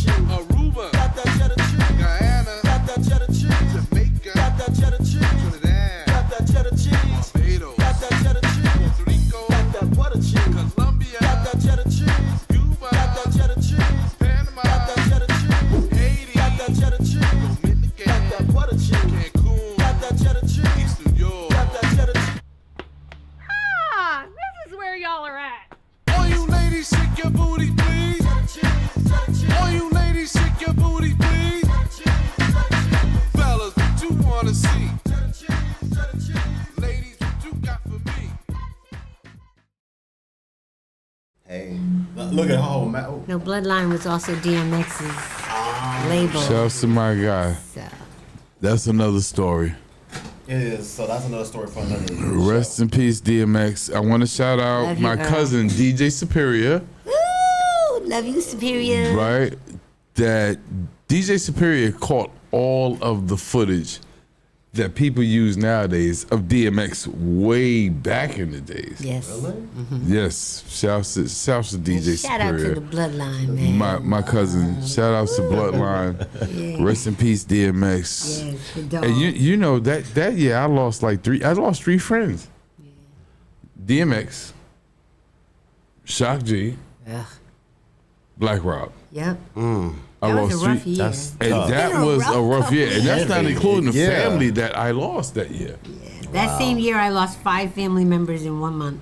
cheese. Aruba, Got that cheddar cheese. Guyana, Got that cheddar cheese. Jamaica, Got that cheddar cheese. Trinidad, Got that cheddar cheese. Barbados, Got that cheddar cheese. Puerto Rico, Got that butter cheese. Colombia, Got that cheddar cheese. Cuba, Got that cheddar cheese. Panama, Got that cheddar cheese. Haiti, Got that cheddar cheese. Dominican, Got that butter cheese. Cancun, Got that cheddar cheese. East New York. Got that cheddar cheese. Ah, this is where y'all are at. All you ladies, shake your booty, please. All you ladies, shake your booty, please. Fellas, what you wanna see? Ladies, what you got for me? Hey, look at her whole mouth. No, Bloodline was also DMX's label. Shouts to my guy. So, That's another story. It is. So that's another story for another. Rest in peace, DMX. I want to shout out Love you, my Earl. cousin, DJ Superior, woo, love you, Superior. right? That DJ Superior caught all of the footage that people use nowadays of DMX way back in the days. Yes. Yes. Shouts to DJ Shout out Superior. to the Bloodline, man. My cousin. Shout out to Bloodline. Yeah. Rest in peace, DMX. Yes, the dog. And you know that year I lost three friends. DMX, Shock G, Ugh. Black Rob. Yep. I That was lost a rough three. year. And that Been a was a rough couple year. And that's not including the Yeah. family that I lost that year. That same year, I lost 5 family members in 1 month.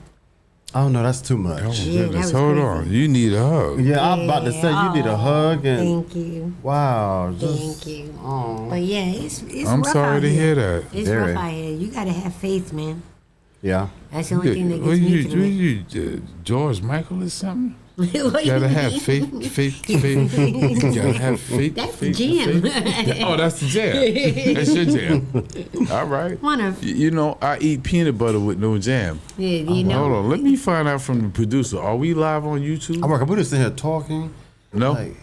Oh no, that's too much. Oh, Yeah, that goodness. was Hold crazy. on. You need a hug. Yeah, I'm about to say you need a hug and Thank you. wow. Thank you. Oh. But yeah, it's I'm rough sorry out to here. hear that. It's Very. rough out here. You gotta have faith, man. Yeah. That's the only thing that What gets me you, through it. you George Michael or something? What You you gotta have mean? faith. You gotta have faith. That's faith, the jam. faith. Oh, that's the jam. That's your jam. All right. One of You know, I eat peanut butter with no jam. yeah, you know. Hold on. Let me find out from the producer. Are we live on YouTube? I'm working. We're just sitting here talking. No. Like,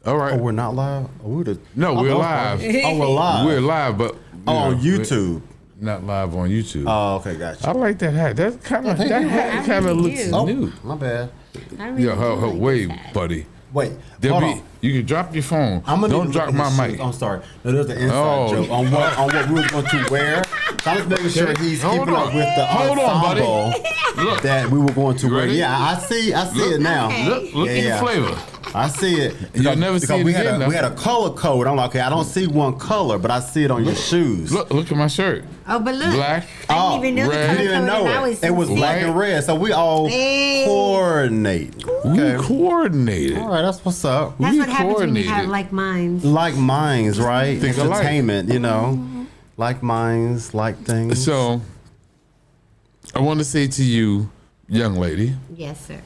All right. oh, we're not live. Oh, we're just, No, we're oh, live. Oh, we're live. We're live, but Oh, on we're YouTube. not live on YouTube. Oh, okay, gotcha. I like that hat. That kind of thank you. hat kind of really looks do. Oh, new. my bad. I really Yeah, do like wait, this hat. buddy. Wait, There'll hold be, on. you can drop your phone. I'm gonna Don't need to drop look at my his mic. shoes. I'm sorry. No, there's an inside Oh. joke on what we were going to wear. So I'm just making sure he's Hold keeping on. up with the Hold on, buddy. ensemble Look, that we were going to You wear. ready? Yeah, I see it now. look Yeah, at yeah. the flavor. I see it. You'll never see it we again, had though. a color code. I'm like, okay, I don't see one color, but I see it on your shoes. Look at my shirt. Oh, but look. Black. I didn't even know red. the You color didn't even code, and I know was it. It was sincere. black and red, so we all Hey. coordinate. We Okay. coordinated. All right, that's what's up. That's We what happens when you coordinated. have like minds. Like minds, right? Think alike. Entertainment, you know. Like minds, like things. So, I want to say to you, young lady, Yes, sir.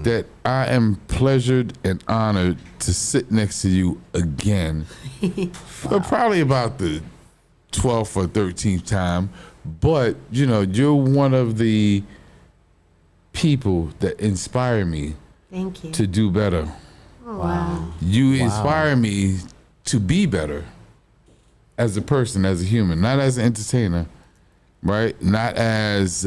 that I am pleasured and honored to sit next to you again. For probably about the 12th or 13th time. But, you know, you're one of the people that inspire me Thank you. to do better. Oh, wow. You inspire me to be better as a person, as a human, not as an entertainer, right? Not as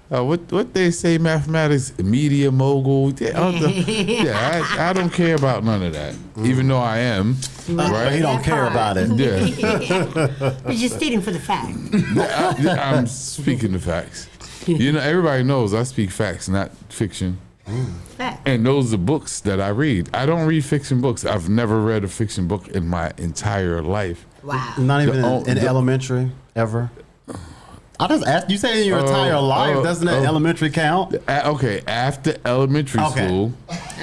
what they say, mathematics, media mogul. I don't care about none of that, even though I am, But he right? don't care about it. Yeah, You're just stating for the fact. I'm speaking the facts. You know, everybody knows I speak facts, not fiction. Fact. And those are books that I read. I don't read fiction books. I've never read a fiction book in my entire life. Wow. Not even in the- elementary, ever. I just asked. You say in your entire life, doesn't that elementary count? Okay, after elementary Okay. school,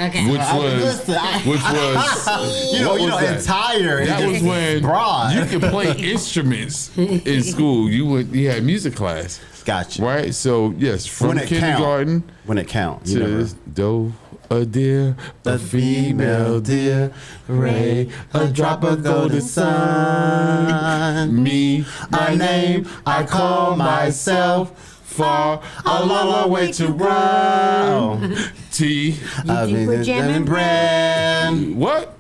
Okay. which was Listen, what you was that? entire. That it was just when broad. you could play instruments in school. You had music class, Gotcha. right? So yes, from When it kindergarten count. When it counts. You to never- do a deer, a female deer, ray, a drop of golden sun. Me, my name, I call myself. Far, a long way to run. T. think we're jamming bread. What?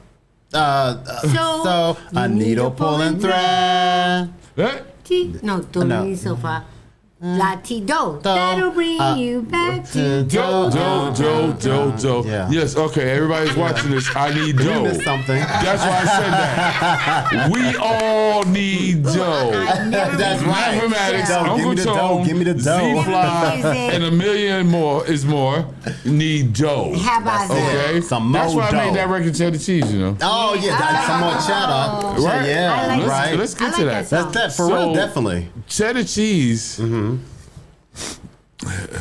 So a needle pulling thread. That? No, do No. me so far. Latido. That'll bring you back to Joe. Yeah. Yes, okay, everybody's watching this. I need You Joe. missed something. That's why I said that. We all need Joe. That's right. Mathematics, Joe, Uncle give me the dough. Tone, Give me the dough. Z-Fly, Music. and Amelia and more is more need Joe. How about that? Okay? Some That's more why I dough. made that record cheddar cheese, you know. Oh yeah, that's some more cheddar. Right? Yeah, I like right. Let's I get like to that that. song. That's that for So- real, definitely. Cheddar cheese.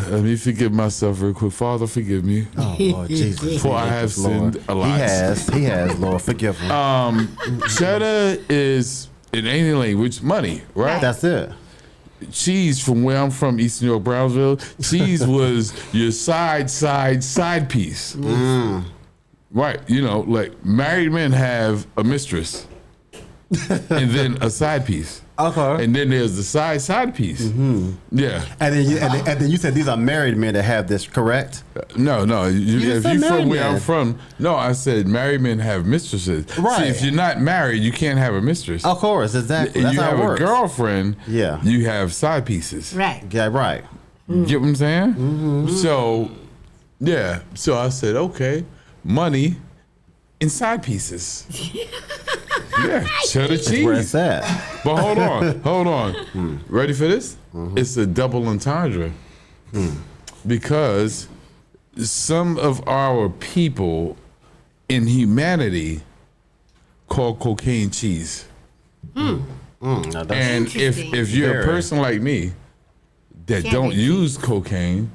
Let me forgive myself real quick. Father, forgive me. Oh Lord Jesus, For I have Lord. sinned a lot. He has. Lord, forgive him. Cheddar is, in any language, money, right? That's it. Cheese, from where I'm from, East New York, Brownsville, cheese was your side piece. Right. You know, like married men have a mistress and then a side piece. Okay. And then there's the side piece. Yeah. And then you said these are married men that have this, correct? No. just If said you're from married where men. I'm from, no, I said married men have mistresses. Right. See, if you're not married, you can't have a mistress. Of course, exactly. If That's you how have it works. a girlfriend, Yeah. you have side pieces. Right. Yeah, right. You get what I'm saying? So, yeah. So I said, okay, money and side pieces. Yeah, cheddar That's where it's cheese. at. But hold on. Ready for this? It's a double entendre. Because some of our people in humanity call cocaine cheese. Now that's- And if Interesting. you're a Very. person like me that Cheddar don't cheese. use cocaine,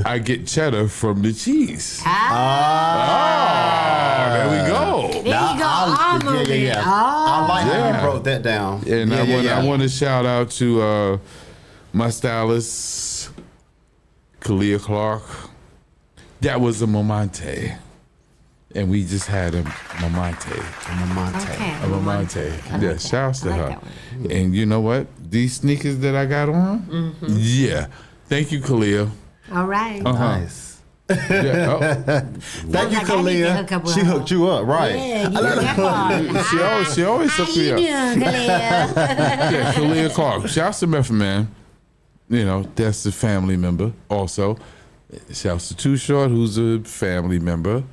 I get cheddar from the cheese. Ah, There we go. there you go. I'm yeah. Oh. I like how Yeah. you broke that down. And yeah, I want to shout out to my stylist, Kalia Clark. That was a Momante. And we just had a Momante. Okay. A Momante. Yeah, shouts to I like her. that one. And you know what? These sneakers that I got on, yeah. Thank you, Kalia. All right. Nice. Yeah, Thank you, Sounds like I need to hook Kalia. up with She her. hooked you up, right? Yeah, you got that part. she always How hooked me you up. doing, Kalia? Yeah, Kalia Clark. Shouts to Method Man. You know, that's a family member also. Shouts to Too Short, who's a family member.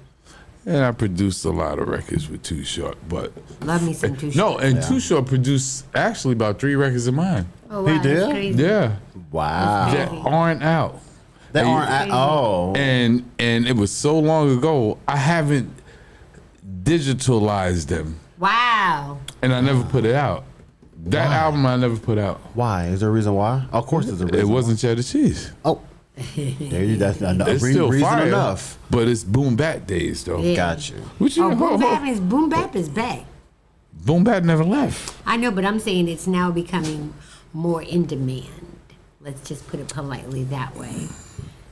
And I produced a lot of records with Too Short, but Love me some Too Short. no, and Too Short produced actually about 3 records of mine. Oh, wow, He did? that's crazy. Yeah, Wow. that aren't out. That And- aren't at oh. And it was so long ago, I haven't digitalized them, Wow. and I never put it out. That album I never put out. Why? Is there a reason why? Of course there's a reason. It wasn't cheddar cheese. Oh. There you that's enough. It's still reason fire, enough. but it's boom bap days though. Yeah. Got you. What you Oh, hold- Boom Bap is back. Boom bap never left. I know, but I'm saying it's now becoming more in demand. Let's just put it politely that way.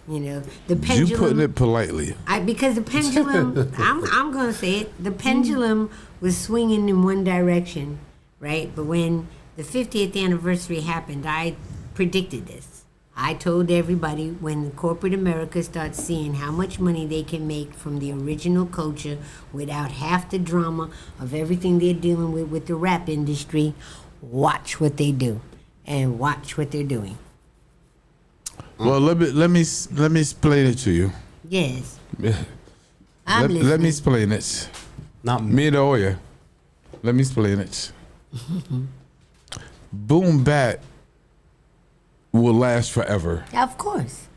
You know, the pendulum. You putting it politely. Because the pendulum, I'm going to say it, the pendulum was swinging in one direction, right? But when the 50th anniversary happened, I predicted this. I told everybody when corporate America starts seeing how much money they can make from the original culture without half the drama of everything they're dealing with the rap industry, watch what they do and watch what they're doing. Well, let me explain it to you. Yes. Yeah. I'm Let me listening. explain it. Not me. Me and Oya. Let me explain it. Boom bap will last forever. Of course.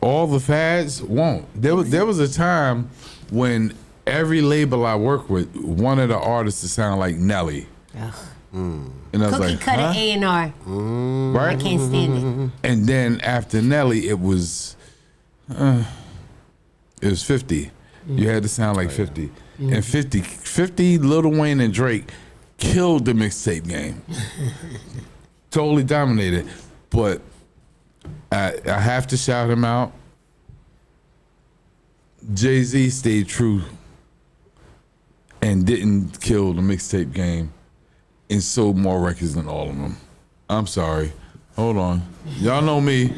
All the fads won't. There was a time when every label I worked with wanted an artist to sound like Nelly. Ugh. And I was Cookie like, cutter huh? A&R. I Right? can't stand it. And then after Nelly, it was 50. You had to sound like 50. And 50, Lil Wayne and Drake killed the mixtape game. Totally dominated. But I have to shout him out. Jay-Z stayed true and didn't kill the mixtape game and sold more records than all of them. I'm sorry. Hold on. Y'all know me.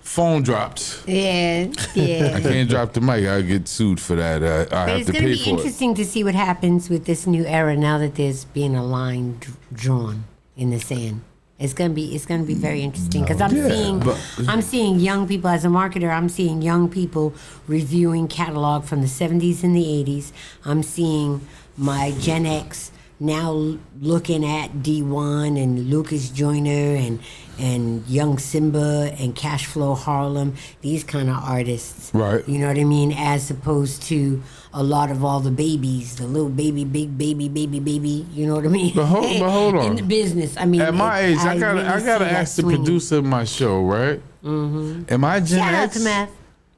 Phone dropped. Yeah, I yeah. can't drop the mic. I get sued for that. I But have it's to going to pay be for it. interesting to see what happens with this new era now that there's being a line drawn in the sand. It's gonna be very interesting because Yeah, I'm seeing young people as a marketer. I'm seeing young people reviewing catalog from the 70s and the 80s. I'm seeing my Gen X now looking at D1 and Lucas Joyner and Young Simba and Cashflow Harlem, these kind of artists. Right. You know what I mean? As opposed to a lot of all the babies, the little baby, big baby, you know what I mean? But hold on. In the business. I mean, At my age, I really see gotta that ask the swinging. producer of my show, right? Mm-hmm. Am I Gen Shout out X? to math.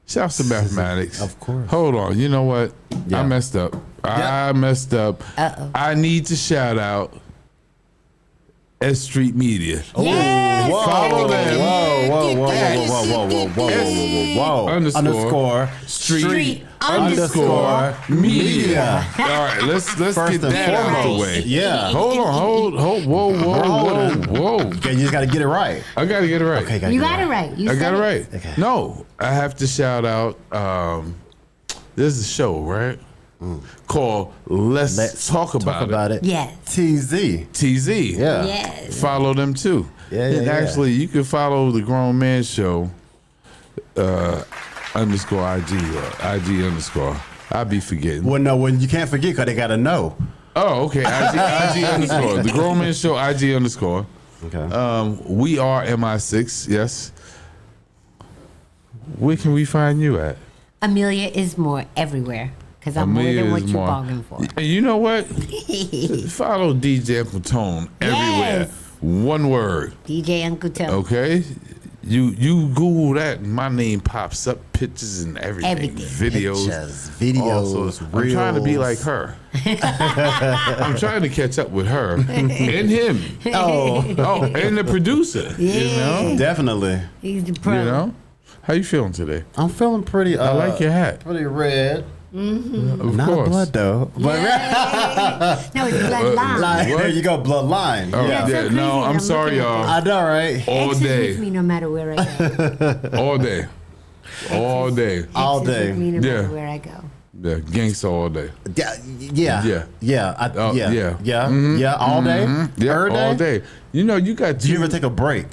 Shouts to mathematics. Of course. Hold on. You know what? Yeah. I messed up. Yeah. I messed up. Uh-oh. I need to shout out S.STREET Media. Yes. Whoa, Follow them. Whoa. Underscore Street underscore media. Yeah. All right, let's First get and that out of the foremost. way. Yeah. Hold on, whoa. Okay, you just got to get it right. I gotta get it right. Okay, You got it right. You I got said it right. Okay. No, I have to shout out. There's a show, right? Called Let's Talk About It. Yes. TZ. TZ. Yeah. Yes. Follow them too. Yeah, And yeah. actually, you can follow the Grown Man Show underscore IG underscore. I'll be forgetting. Well, no, when you can't forget because they got to know. Oh, okay. IG underscore. The Grown Man Show IG underscore. Okay. We are MI6. Yes. Where can we find you at? Amelia is more everywhere because I'm more Amelia than what is you're more- bargaining for. And you know what? Follow DJ Platone everywhere. Yes. One word. DJ Uncle Toe. Okay. You Google that, and my name pops up, pictures and everything, Everything. videos, Pictures, videos, I'm trying to be reels. like her. I'm trying to catch up with her and him. Oh, And the producer. You know, definitely. He's the pro. you know. How you feeling today? I'm feeling pretty. I like your hat. Pretty red. Of Not course. blood though, but No, it's bloodline. like, What? there you go, bloodline. Oh, Yeah. so yeah. crazy. No, I'm I'm sorry, looking at y'all. I know, right? All Exes day, with me no matter where I go. all day, all day. All Exes day. with me no Yeah. matter where I go. Yeah, gangsta all day. Yeah, Yeah. Oh, yeah, yeah. yeah. All day, Yeah, every all day. You know, you got Do you two. ever take a break?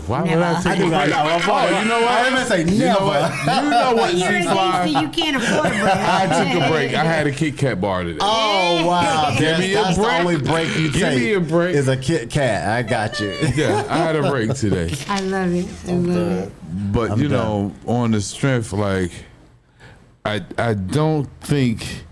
Why would I Never. take a break? Oh, you know what? I didn't say You know what? never. You know what, You're a Z-Fly? gangster. You can't afford a break. I took a break. I had a Kit Kat bar today. Oh wow! Give me a That's the break. only break you Give take. me a break. Is a Kit Kat. I got you. Yeah, I had a break today. I love it. I love it. But I'm you know, on the strength, like I don't think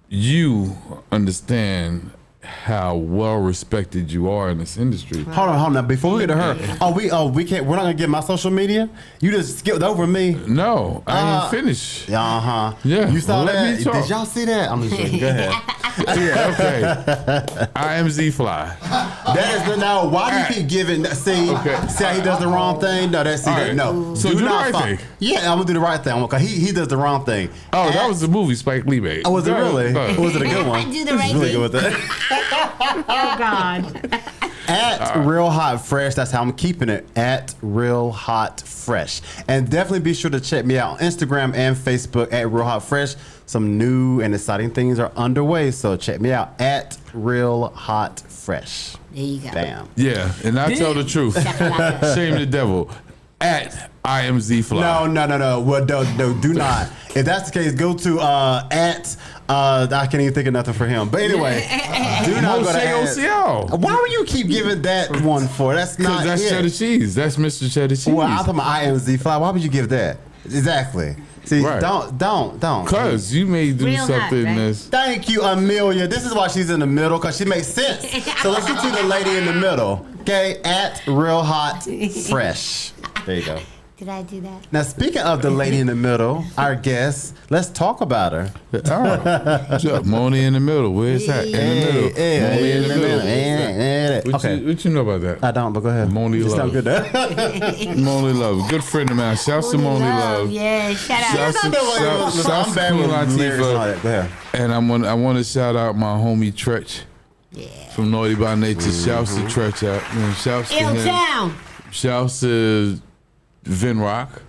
you understand how well respected you are in this industry. Hold on. Now before we get to her, we can't. We're not gonna get my social media. You just skipped over me. No, I ain't finished. Uh huh. Yeah, You saw let that? me talk. Did y'all see that? I'm just joking. Go ahead. Yeah, okay. I am Z-Fly. That is the no. Why do you keep giving? See, Okay. see how he does the wrong thing. No, that's All right. no. So do the not right thing. Yeah, I'm gonna do the right thing. Because he does the wrong thing. Oh, that was the movie Spike Lee made. Oh, was it really? No. Or was it a good one? Do the He was right really thing. good with it. Oh God. At Real Hot Fresh, that's how I'm keeping it. At Real Hot Fresh. And definitely be sure to check me out on Instagram and Facebook at Real Hot Fresh. Some new and exciting things are underway, so check me out at Real Hot Fresh. There you go. Bam. Yeah, and I tell the truth. Shame the devil. At I am Z-Fly. No. Well, no, do not. If that's the case, go to at. I can't even think of nothing for him. But anyway, do not go to Moshe at. OCL. Why would you keep giving that one for? That's not Because that's it. cheddar cheese. That's Mr. Cheddar cheese. Well, I'm talking about I am Z Fly. Why would you give that? Exactly. See, Right. don't. Because you may do Real hot, something right? that's... Thank you, Amelia. This is why she's in the middle, because she makes sense. So let's get to the lady in the middle. Okay, at Real Hot Fresh. There you go. Did I do that? Now, speaking of the lady in the middle, our guest, let's talk about her. All right. Moni in the middle. Where's that? In the middle. Moni in the middle. Okay. What you know about that? I don't, but go ahead. Moni You sound Love. good. Moni Love. Good friend of mine. Shouts to Moni Love. Yeah, shout out. Shouts to Listen, I'm bad with Queen lyrics and all Latifah. that. Go ahead. And I want to shout out my homie Tretch from Naughty by Nature. Shouts to Tretch out. Shouts to Ill him. Town. Shouts to Vin Rock.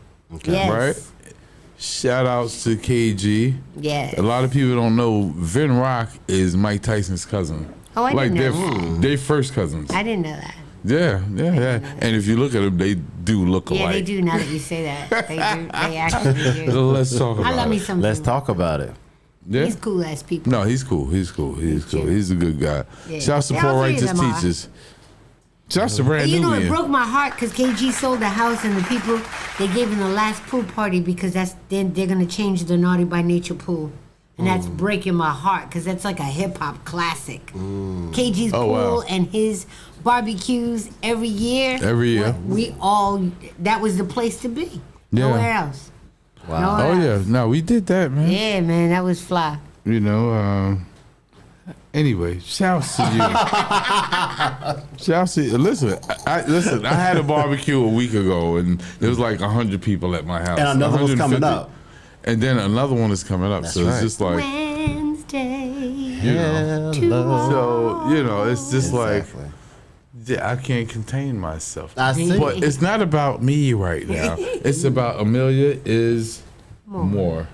Yes. Right? Shout outs to KG. Yes. A lot of people don't know Vin Rock is Mike Tyson's cousin. Oh, I Like didn't know that. they first cousins. I didn't know that. Yeah. And if you look at them, they do look alike. Yeah, they do. Now that you say that, they do. They actually do. Let's talk about I love me it. some. Let's talk about it. Yeah. These cool ass people. No, he's cool. He's cool. He's a good guy. Yeah. Shouts to Yeah, Poor all three of Righteous them are. Teachers. Shouts to Brand You know, it Nubian. broke my heart because KG sold the house and the people they gave him the last pool party because then they're gonna change the Naughty by Nature pool, and that's breaking my heart because that's like a hip hop classic. KG's Oh, pool wow. and his barbecues every year. Every year. we all that was the place to be. Yeah. Nowhere else. Wow. Nowhere Oh yeah, else. no, we did that, man. Yeah, man, that was fly. You know. Anyway, shouts to you. Shouts to you. Listen. I had a barbecue a week ago, and there was like 100 people at my house. And another one's coming 150. up. And then another one is coming up. That's so right. it's just like, Wednesday. you know. So you know, it's just Exactly. like. Yeah, I can't contain myself. I see. But it's not about me right now. It's about Amelia is more.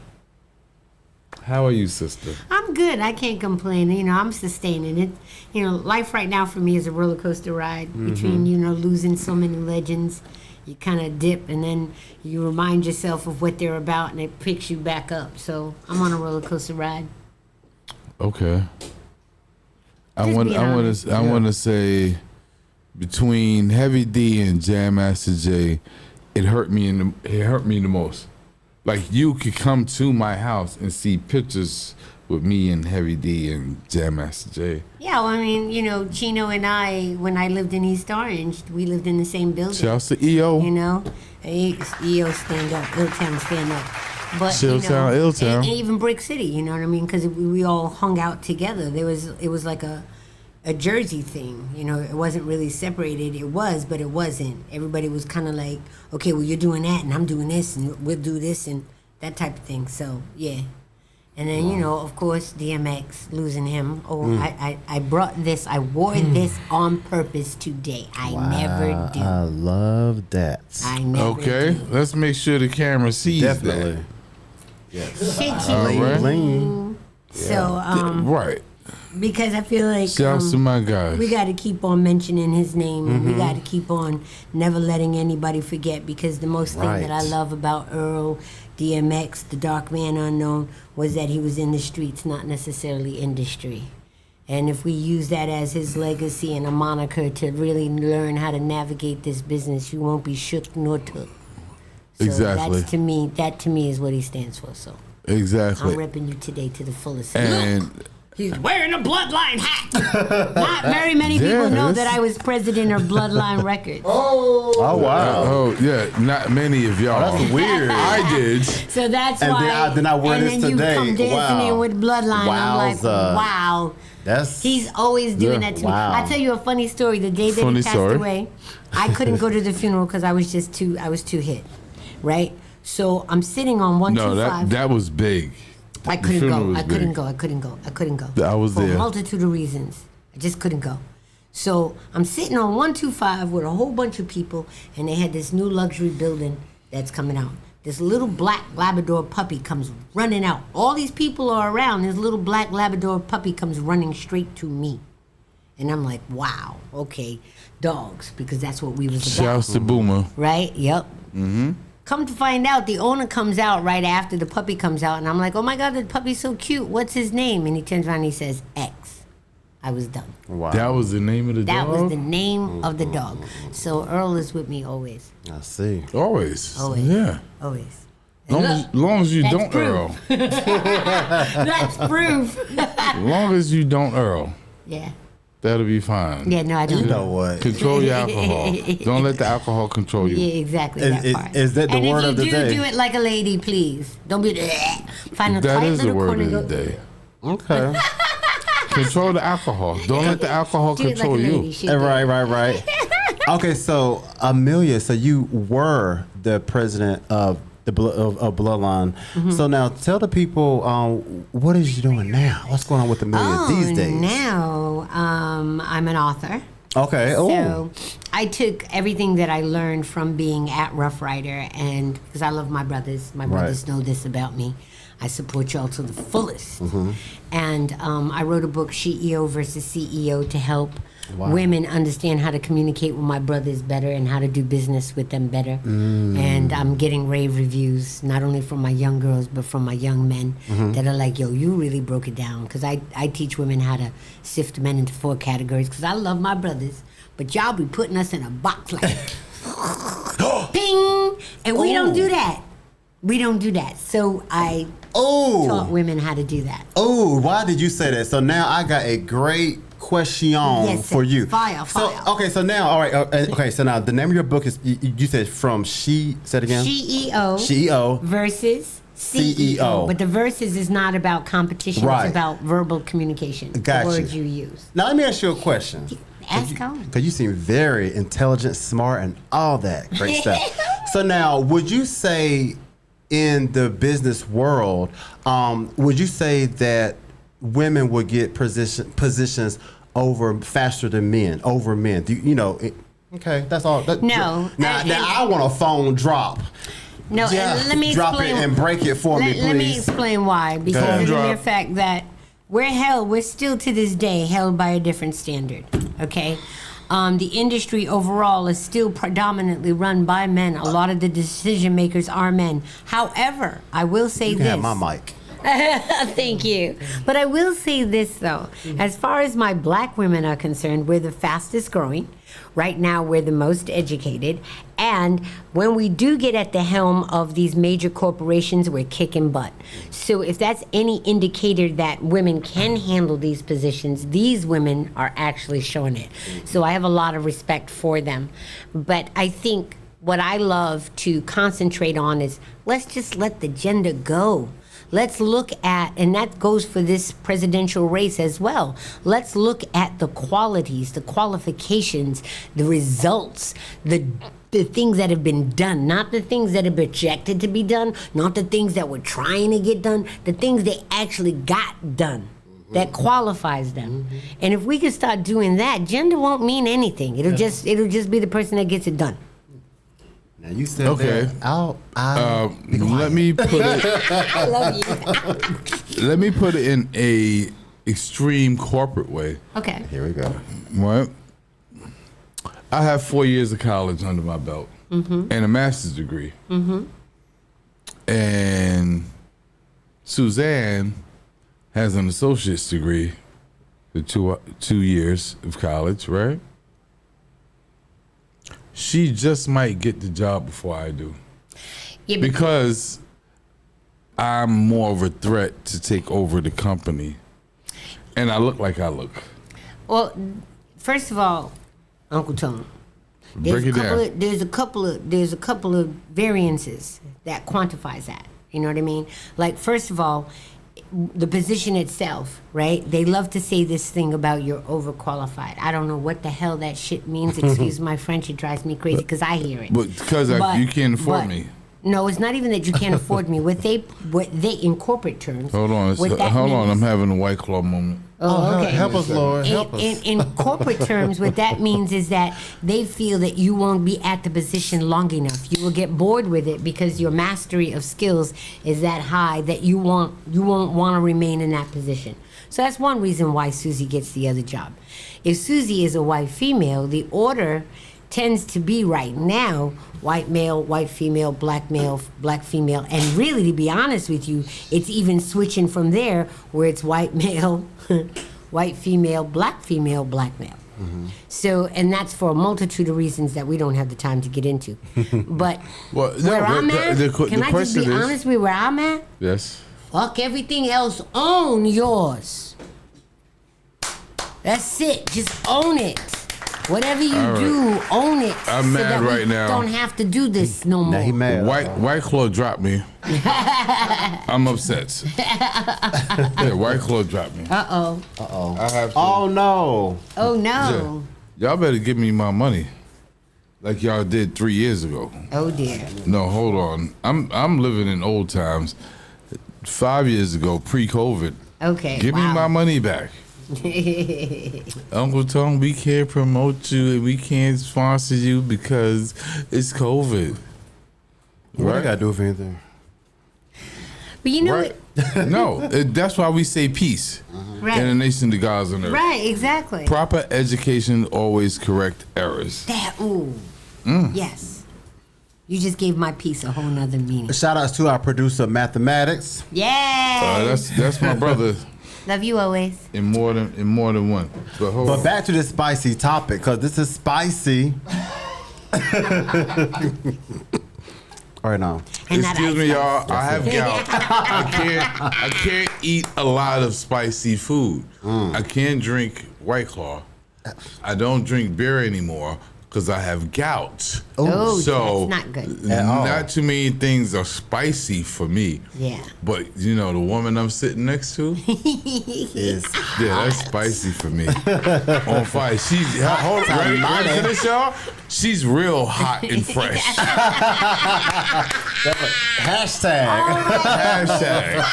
How are you, sister? I'm good. I can't complain. You know, I'm sustaining it. You know, life right now for me is a roller coaster ride between, you know, losing so many legends. You kind of dip and then you remind yourself of what they're about and it picks you back up. So I'm on a roller coaster ride. Okay. I Just want being honest. to say between Heavy D and Jam Master Jay, it hurt me the most. Like you could come to my house and see pictures with me and Heavy D and Jam Master Jay. Yeah, well, I mean, you know, Chino and I, when I lived in East Orange, we lived in the same building. Shouts to EO. You know, EO stand up, Illtown stand up. But Chilltown, Illtown. and even Brick City, you know what I mean? Because we all hung out together. It was like a Jersey thing, you know. It wasn't really separated. It was, but it wasn't. Everybody was kind of like, okay, well, you're doing that, and I'm doing this, and we'll do this, and that type of thing. So yeah. And then, you know, of course, DMX, losing him. Oh, I brought this, I wore this on purpose today. I never do. I love that. I never Okay, do. let's make sure the camera sees Definitely. that. Yes. Shit, All you. right. Lean. So, Right. because I feel like Shouts to my guys. we got to keep on mentioning his name. And we got to keep on never letting anybody forget because the most thing that I Right. love about Earl, DMX, the Dark Man Unknown, was that he was in the streets, not necessarily industry. And if we use that as his legacy and a moniker to really learn how to navigate this business, you won't be shook nor took. So Exactly. that to me is what he stands for. So I'm Exactly. repping you today to the fullest. And He's wearing a Bloodline hat. Not very many Yeah, people know that's- that I was president of Bloodline Records. Oh wow. oh yeah, not many of y'all. That's weird. I did. So that's And why. then I wear and this then today. you come dancing Wow. in with Bloodline. I'm like, Wowza. wow. That's He's always doing Yeah. that to Wow. me. I tell you a funny story. The day that Funny he passed story. away, I couldn't go to the funeral because I was too hit, right? So I'm sitting on No, 125. that was big. I the couldn't funeral go. was I couldn't big. go. I couldn't go. I couldn't go. I was for there. a multitude of reasons. I just couldn't go. So I'm sitting on 125 with a whole bunch of people, and they had this new luxury building that's coming out. This little black Labrador puppy comes running out. All these people are around. This little black Labrador puppy comes running straight to me. And I'm like, wow, okay, dogs, because that's what we was about. Shouts to Boomer. Right? Yep. Mm-hmm. Come to find out, the owner comes out right after the puppy comes out, and I'm like, oh my God, the puppy's so cute. What's his name? And he turns around and he says, X. I was done. wow. That was the name of the That dog. was the name of the dog. So Earl is with me always. I see. Always. Always. Yeah. Always. And Long as you that's don't proof. Earl. that's proof. Long as you don't Earl, Yeah. that'll be fine. Yeah, no, I don't You know what? Control your alcohol. Don't let the alcohol control you. Yeah, exactly. Is- that is- part. is that the and word if of the you day? do it like a lady, please. Don't be find a That tight is the little word corner. of the and go, day. Okay. Control the alcohol. Don't let the alcohol Do it like a control lady. you. She did. Right. Okay, so Amelia, so you were the president of the of Bloodline. Mm-hmm. So now tell the people, what is you doing now? What's going on with Amelia these days? Now I'm an author. Okay. Oh. So I took everything that I learned from being at Rough Rider, and because I love my brothers know this about me. I support y'all to the fullest. And I wrote a book, CEO versus CEO, to help women understand how to communicate with my brothers better and how to do business with them better. And I'm getting rave reviews, not only from my young girls, but from my young men that are like, yo, you really broke it down. Because I teach women how to sift men into 4 categories, because I love my brothers, but y'all be putting us in a box like, ping! And we don't do that. We don't do that. So I taught women how to do that. Oh, why did you say that? So now I got a great question for you. Fire. So, okay, so now, all right. Okay, so now the name of your book is, you said From She, said again? CEO. Versus CEO. But the versus is not about competition. Right. It's about verbal communication. Gotcha. The words you use. Now let me ask you a question. Ask on. Because you seem very intelligent, smart, and all that great stuff. So now, would you say in the business world, would you say that women would get positions over faster than men, over men? Okay, that's all. No. Now I want a phone drop. No, Just let me drop explain. it and break it for me, please. Let me explain why. Because of the Drop. mere fact that we're still to this day held by a different standard. Okay? The industry overall is still predominantly run by men. A lot of the decision makers are men. However, I will say You this. can have my mic. Thank you. But I will say this, though. As far as my black women are concerned, we're the fastest growing. Right now, we're the most educated. And when we do get at the helm of these major corporations, we're kicking butt. So if that's any indicator that women can handle these positions, these women are actually showing it. So I have a lot of respect for them. But I think what I love to concentrate on is let's just let the gender go. Let's look at, and that goes for this presidential race as well, let's look at the qualities, the qualifications, the results, the things that have been done, not the things that are projected to be done, not the things that we're trying to get done, the things they actually got done. That qualifies them. And if we can start doing that, gender won't mean anything. It'll just be the person that gets it done. Now you said Okay. that. Let me put it. I love you. Let me put it in a extreme corporate way. Okay. Here we go. Right. I have 4 years of college under my belt and a master's degree. And Suzanne has an associate's degree, the 2 years of college, right? She just might get the job before I do. Yeah, Because I'm more of a threat to take over the company. And I look like I look. well, first of all, Uncle Tom, Break it down. there's a couple of variances that quantifies that. You know what I mean? Like, first of all, the position itself, right? They love to say this thing about you're overqualified. I don't know what the hell that shit means. Excuse my French, it drives me crazy because I hear it. But because you can't afford me. No, it's not even that you can't afford me. What they in corporate terms. Hold on. what that Hold on. means- I'm having a White Claw moment. Oh, okay. Help us, Lord. Help us. In corporate terms, what that means is that they feel that you won't be at the position long enough. You will get bored with it because your mastery of skills is that high that you won't want to remain in that position. So that's one reason why Susie gets the other job. If Susie is a white female, the order tends to be right now white male, white female, black female, and really, to be honest with you, it's even switching from there where it's white male, white female, black male. So, and that's for a multitude of reasons that we don't have the time to get into. But Well, no, where I'm at, can I just question be is- honest with where I'm at? Yes. Fuck everything else, own yours. That's it, just own it. Whatever you All right. do, own it. I'm so mad that we right now. don't have to do this no more. Now he mad. White Claw dropped me. I'm upset. Yeah, White Claw dropped me. Uh-oh. I have to. Oh no. Oh, no. Y'all better give me my money, like y'all did 3 years ago. Oh, dear. No, hold on. I'm living in old times. 5 years ago, pre-COVID. Okay. Give me wow. my money back. Uncle Tom, we can't promote you and we can't sponsor you because it's COVID. What I Right? gotta do with anything? But you know Right. what? No, that's why we say peace Right. in a nation to God's on earth. Right, exactly. Proper education always correct errors. That, ooh. Yes. You just gave my piece a whole nother meaning. Shout outs to our producer, Mathematics. Yeah. That's my brother Love you always. in more than one. But hold But on. back to this spicy topic, because this is spicy. All right, now. And that Excuse ice me, spice. y'all. I have gout. I can't eat a lot of spicy food. I can't drink White Claw. I don't drink beer anymore because I have gout. Oh, So that's not good. At all. not too many things are spicy for me. Yeah. But you know the woman I'm sitting next to, Is yeah, that's spicy for me. On fire. She's hold on, ready for this, y'all? She's real hot and fresh. hashtag. Hashtag.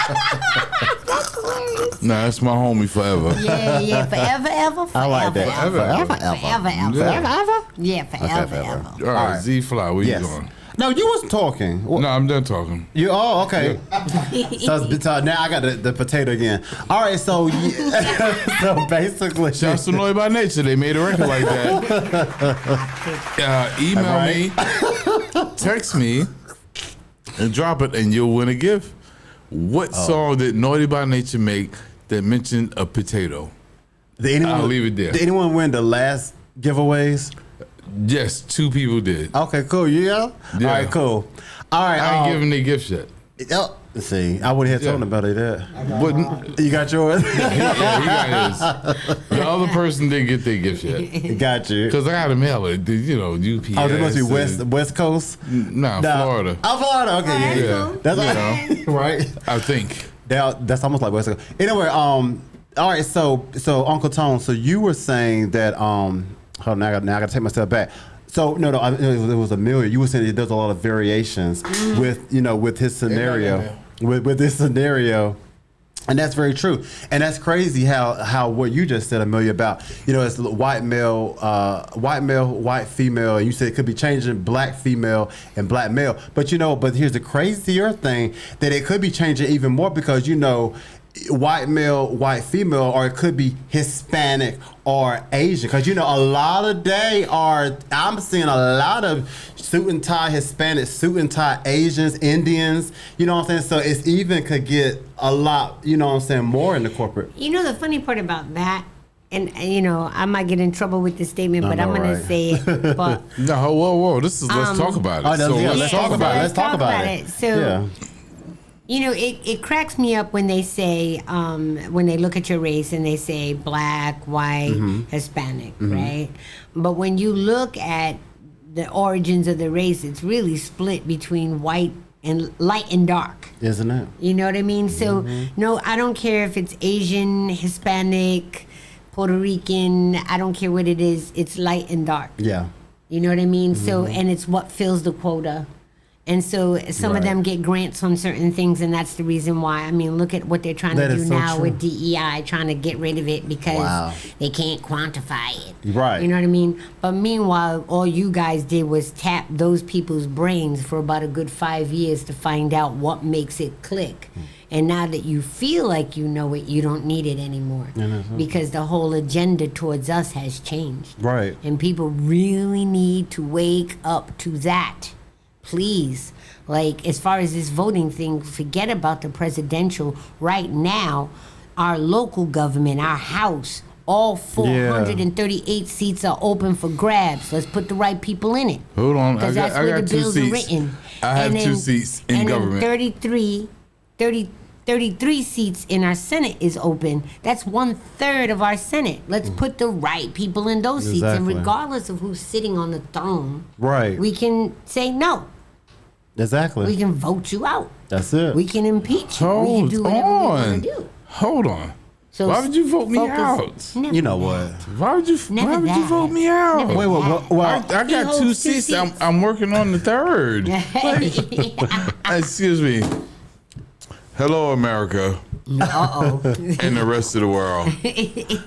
Nah, that's my homie forever. Yeah, forever, ever, forever. I like that. Ever, Forever, ever, ever. ever. Yeah, forever, forever. ever. All right, Z Fly, where Yes. you going? No, you wasn't talking. No, I'm done talking. You okay? So now I got the potato again. All right, so so basically, Shouts to Noy by Nature. They made a record like that. Email me, text me, and drop it, and you'll win a gift. What song did Naughty by Nature make that mentioned a potato? did anyone, I'll leave it there. Did anyone win the last giveaways? Yes, 2 people did. Okay, cool. Yeah. All right, cool. All right. I ain't giving the gift yet. Let's see. I would have told him about it. But You got yours. he got his. The other person didn't get their gift yet. Got you. Because I got to mail it. You know, UPS. Oh, this must be and- West Coast. Nah, Nah. Florida. Oh, Florida. Okay, yeah, Yeah. That's You right. I think. That's almost like West Coast. Anyway, all right. So Uncle Tone. So you were saying that. Hold on. Now I got to take myself back. So no, it was Amelia. You were saying that there's a lot of variations with his scenario, with this scenario. And that's very true. And that's crazy how what you just said, Amelia, about, it's white male, white female, and you said it could be changing black female and black male. But but here's the crazier thing, that it could be changing even more because white male, white female, or it could be Hispanic or Asian. Because a lot of I'm seeing a lot of suit and tie Hispanic, suit and tie Asians, Indians. You know what I'm saying? So it's even could get a lot. You know what I'm saying? More in the corporate. The funny part about that, and I might get in trouble with this statement, but I'm gonna right. say it. But No, whoa. Let's talk about it. Oh, let's talk about it. Let's talk about it. So. Yeah. It cracks me up when they say, when they look at your race and they say black, white, Hispanic, right? But when you look at the origins of the race, it's really split between white and light and dark. Isn't it? You know what I mean? So, no, I don't care if it's Asian, Hispanic, Puerto Rican, I don't care what it is, it's light and dark. Yeah. You know what I mean? So, and it's what fills the quota. And so some of them get grants on certain things, and that's the reason why. I mean, look at what they're trying That to is do so now true. with DEI, trying to get rid of it because Wow. they can't quantify it. Right. You know what I mean? But meanwhile, all you guys did was tap those people's brains for about a good 5 years to find out what makes it click. And now that you feel like you know it, you don't need it anymore. Because the whole agenda towards us has changed. Right. And people really need to wake up to that. Please. Like, as far as this voting thing, forget about the presidential. Right now, our local government, our House, all 438 seats are open for grabs. Let's put the right people in it. Hold on. Because that's I where got the 2 bills are seats. written. I have And 2 then- seats in and government. then 33 seats in our Senate is open. That's 1/3 of our Senate. Let's put the right people in those seats. And Exactly. regardless of who's sitting on the throne, Right. we can say no. Exactly. We can vote you out. That's it. We can impeach you. We can Hold do whatever we want on. to do. Hold on. So Why would you vote me focus- out? Never You know that. what? Why would you Never vote that. me out? Never Wait, well, I He got holds 2 2 seats. seats. I'm working on the 3rd. Excuse me. Hello, America Uh-oh. and the rest of the world.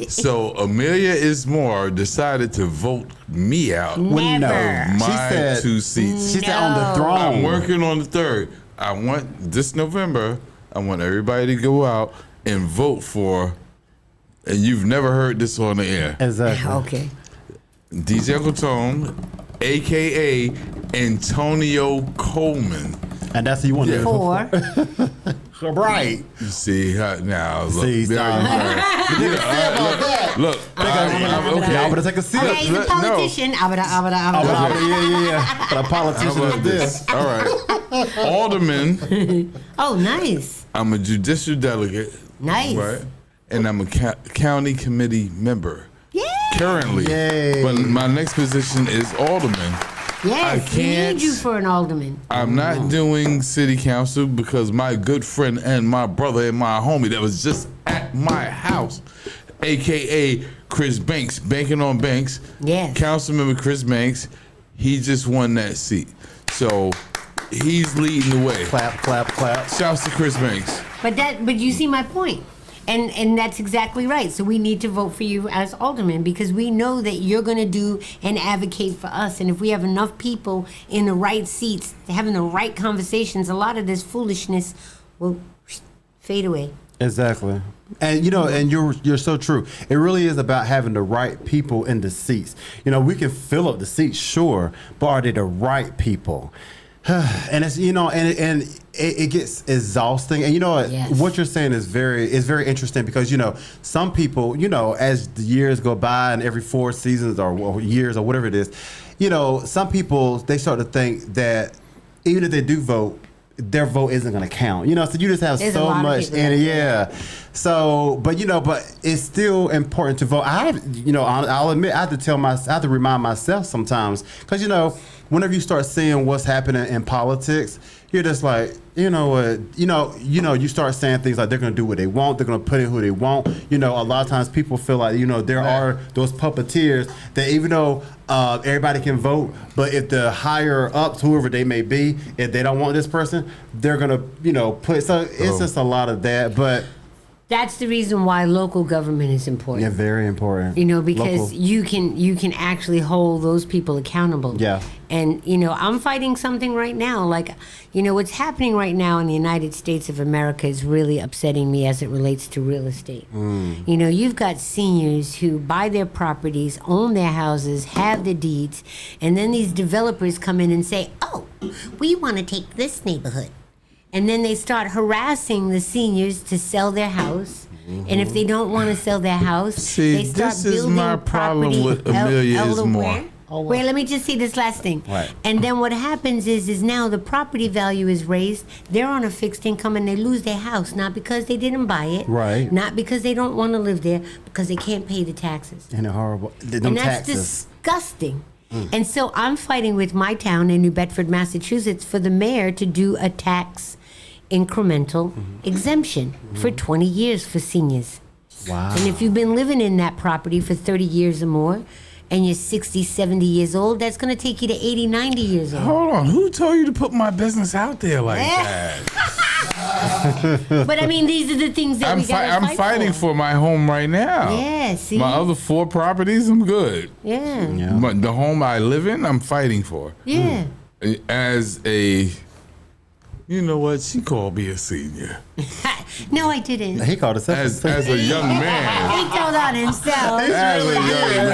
So Amelia Ismore decided to vote me out. Well, no. Never. My She said 2 seats. She said on the No. throne. I'm working on the 3rd. I want this November. I want everybody to go out and vote for, and you've never heard this on the air, Exactly. Okay. DJ Uncle Tone, a.k.a. Antonio Coleman. And that's who you want to Four. Right. You see how now? Look, See, there stop. you go. Look, okay. Y'all better take a seat. Okay, he's a no. politician. Abada, abada, abada. Yeah. But a How politician about is this? this. All right. Alderman, Oh, nice. I'm a judicial delegate, Nice. right? And I'm a county committee member Yeah. currently. Yay. But my next position is alderman. Yes, I we can't- need you for an alderman. I'm not doing city council because my good friend and my brother and my homie that was just at my house, aka Chris Banks, banking on banks. Yes. Councilmember Chris Banks, he just won that seat. So he's leading the way. Clap, clap, clap. Shouts to Chris Banks. But you see my point. And that's exactly right. So we need to vote for you as alderman because we know that you're going to do and advocate for us. And if we have enough people in the right seats, having the right conversations, a lot of this foolishness will fade away. Exactly. And and you're so true. It really is about having the right people in the seats. We can fill up the seats, sure, but are they the right people? And it's and it gets exhausting. And Yes. what you're saying is very interesting because some people as the years go by and every 4 seasons or years or whatever it is, some people they start to think that even if they do vote, their vote isn't going to count. So you just have There's a so lot of much people in it. that Yeah. So, but it's still important to vote. I'll admit, I have to remind myself sometimes because whenever you start seeing what's happening in politics, you're just like, you start saying things like they're going to do what they want, they're going to put in who they want. A lot of times people feel like, there are those puppeteers that even though everybody can vote, but if the higher ups, whoever they may be, if they don't want this person, they're going to, put. So it's just a lot of that, but. That's the reason why local government is important. Yeah, very important. Because Local. you can actually hold those people accountable. Yeah. And I'm fighting something right now. Like, what's happening right now in the United States of America is really upsetting me as it relates to real estate. You've got seniors who buy their properties, own their houses, have the deeds, and then these developers come in and say, "Oh, we want to take this neighborhood." And then they start harassing the seniors to sell their house. And if they don't want to sell their house, See, they start this is building my problem property with Amelia is more. Wait, let me just say this last thing. Right. And then what happens is now the property value is raised. They're on a fixed income and they lose their house, not because they didn't buy it. Right. Not because they don't want to live there, because they can't pay the taxes. And they're horrible. Them And that's taxes. disgusting. And so I'm fighting with my town in New Bedford, Massachusetts, for the mayor to do a tax incremental exemption for 20 years for seniors. Wow. And if you've been living in that property for 30 years or more, and you're 60, 70 years old, that's going to take you to 80, 90 years old. Hold on, who told you to put my business out there like Eh. that? But I mean, these are the things that we got to fight I'm fighting for my home right now. Yeah, see? My other 4 properties, I'm good. Yeah. Yeah. But the home I live in, I'm fighting for. Yeah. As a, you know what? She called me a senior. No, I didn't. He called us As a young man. He told on himself. As a young man.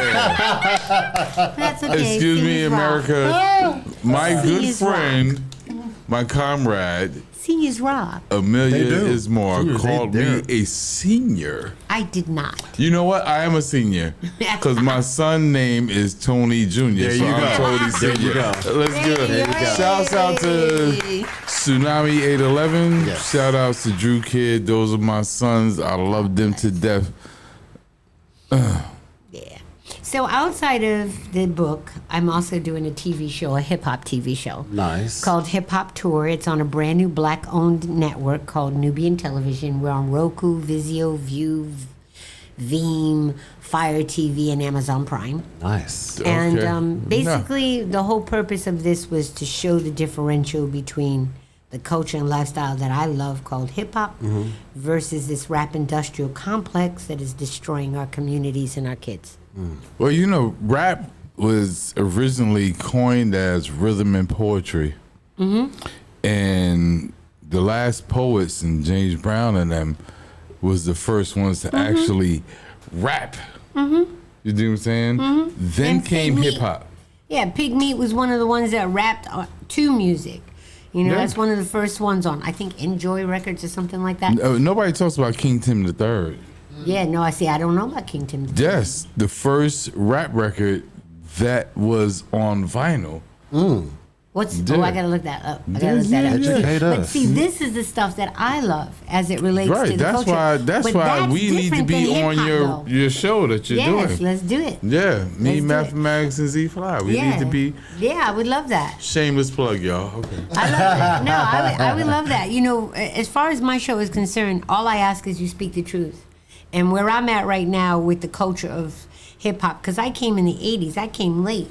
That's okay. Excuse me, Seniors rock. America. My good Seniors rock. friend, my comrade, Seniors rock. Amelia They do. Ismore, Seniors, called they're- me a senior. I did not. You know what? I am a senior because my son's name is Tony Jr. There so you I'm go. Tony There Senior. you go. Let's There go. you go. Shouts out to Tsunami 811. Yes. Shout outs to Drew Kid. Those are my sons. I love them to death. Yeah. So outside of the book, I'm also doing a TV show, a hip hop TV show. Nice. Called Hip Hop Tour. It's on a brand new black-owned network called Nubian Television. We're on Roku, Vizio, View, Veeam, Fire TV, and Amazon Prime. Nice. And Okay. basically, the whole purpose of this was to show the differential between the culture and lifestyle that I love called hip-hop versus this rap industrial complex that is destroying our communities and our kids. Well, rap was originally coined as rhythm and poetry. And the last poets and James Brown and them was the first ones to actually rap. You know what I'm saying? Then And came Pig Meat. hip hop. Yeah, Pig Meat was one of the ones that rapped to music. You know, Yeah. that's one of the first ones on, I think, Enjoy Records or something like that. Nobody talks about King Tim III. Yeah, no, I don't know about King Tim. Yes, the first rap record that was on vinyl. What's? Yeah. Oh, I gotta look that up. I gotta look that up. Educate But us. see, this is the stuff that I love as it relates to Right, the that's culture. why. That's But why that's we need to different be than on hip-hop, though. your show that you're Yes, doing. let's do it. Yeah, me, Let's do Mathematics, and Z Fly. We Yeah. need to be Yeah, I would love that. shameless plug, y'all. Okay. I love it. No, I would love that. You know, as far as my show is concerned, all I ask is you speak the truth. And where I'm at right now with the culture of hip hop, because I came in the 80s, I came late,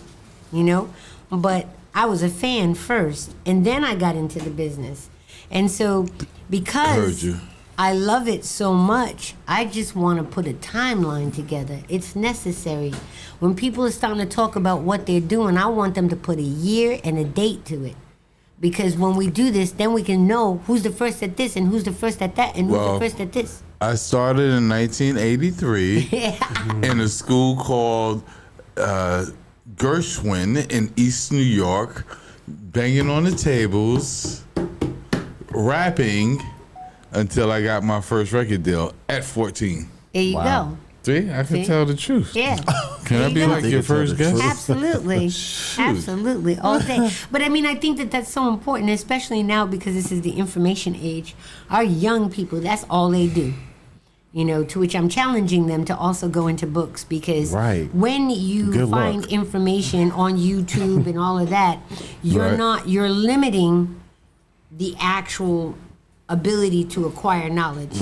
you know, but I was a fan first, and then I got into the business. And so Heard because you. I love it so much, I just want to put a timeline together. It's necessary. When people are starting to talk about what they're doing, I want them to put a year and a date to it. Because when we do this, then we can know who's the first at this and who's the first at that and who's Well, the first at this. I started in 1983 in a school called Gershwin in East New York, banging on the tables, rapping until I got my first record deal at 14. There you Wow. go. See, I can See? tell the truth. Yeah. Can I There you be go. like your You can tell first the guest? truth. Absolutely. Shoot. Absolutely. All day. But I mean, I think that that's so important, especially now because this is the information age. Our young people, that's all they do. You know, to which I'm challenging them to also go into books because Right. when you Good find luck. information on YouTube and all of that, Right. you're limiting the actual ability to acquire knowledge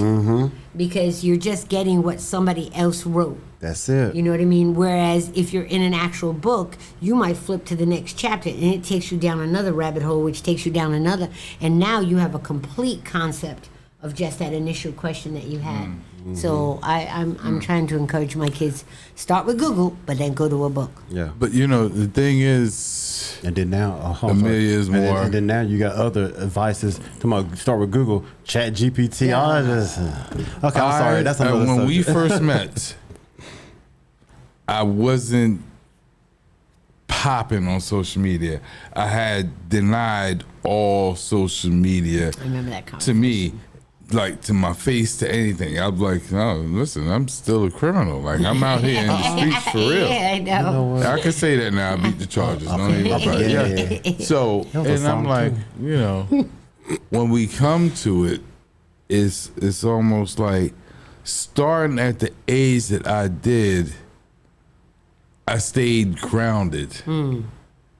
because you're just getting what somebody else wrote. That's it. You know what I mean? Whereas if you're in an actual book, you might flip to the next chapter and it takes you down another rabbit hole, which takes you down another. And now you have a complete concept of just that initial question that you had. So I'm trying to encourage my kids, start with Google, but then go to a book. Yeah. But you know, the thing is, And then now, Amelia is and then- more- And then now you got other advices. Come on, start with Google, Chat GPT, all that. Okay, I'm sorry. That's another when we subject. first met, I wasn't popping on social media. I had denied all social media. I remember that To conversation. me, like to my face, to anything. I was like, no, listen, I'm still a criminal. Like I'm out here in the streets for real. Yeah, I know. I can say that now. I beat the charges. Don't even worry about it. Yeah. So, was a and I'm song, like, too. you know, when we come to it, it's almost like starting at the age that I did, I stayed grounded.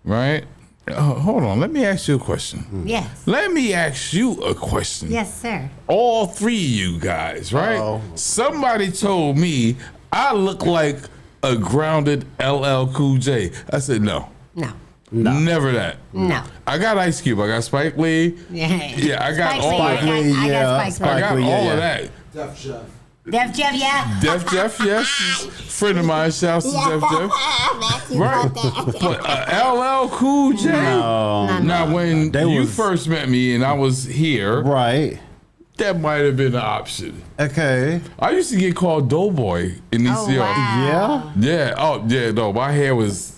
Right? Hold on. Let me ask you a question. Yes. Let me ask you a question. Yes, sir. All three of you guys, right? Uh-oh. Somebody told me I look like a grounded LL Cool J. I said, no. No. Never that. No. I got Ice Cube. I got Spike Lee. Yeah. I got Spike all Lee, of I that. got- I Yeah, got Spike I Lee. got Lee, all yeah. of that. Def Jam. Def Jam, yeah. Def Jeff, yes. Friend of mine, shouts to Def Jeff. Right. But LL Cool J. No. Now, when They you was- first met me and I was here, Right. that might have been an option. Okay. I used to get called Doughboy in Oh, ECR. wow. Yeah. Yeah. Oh, yeah. No, my hair was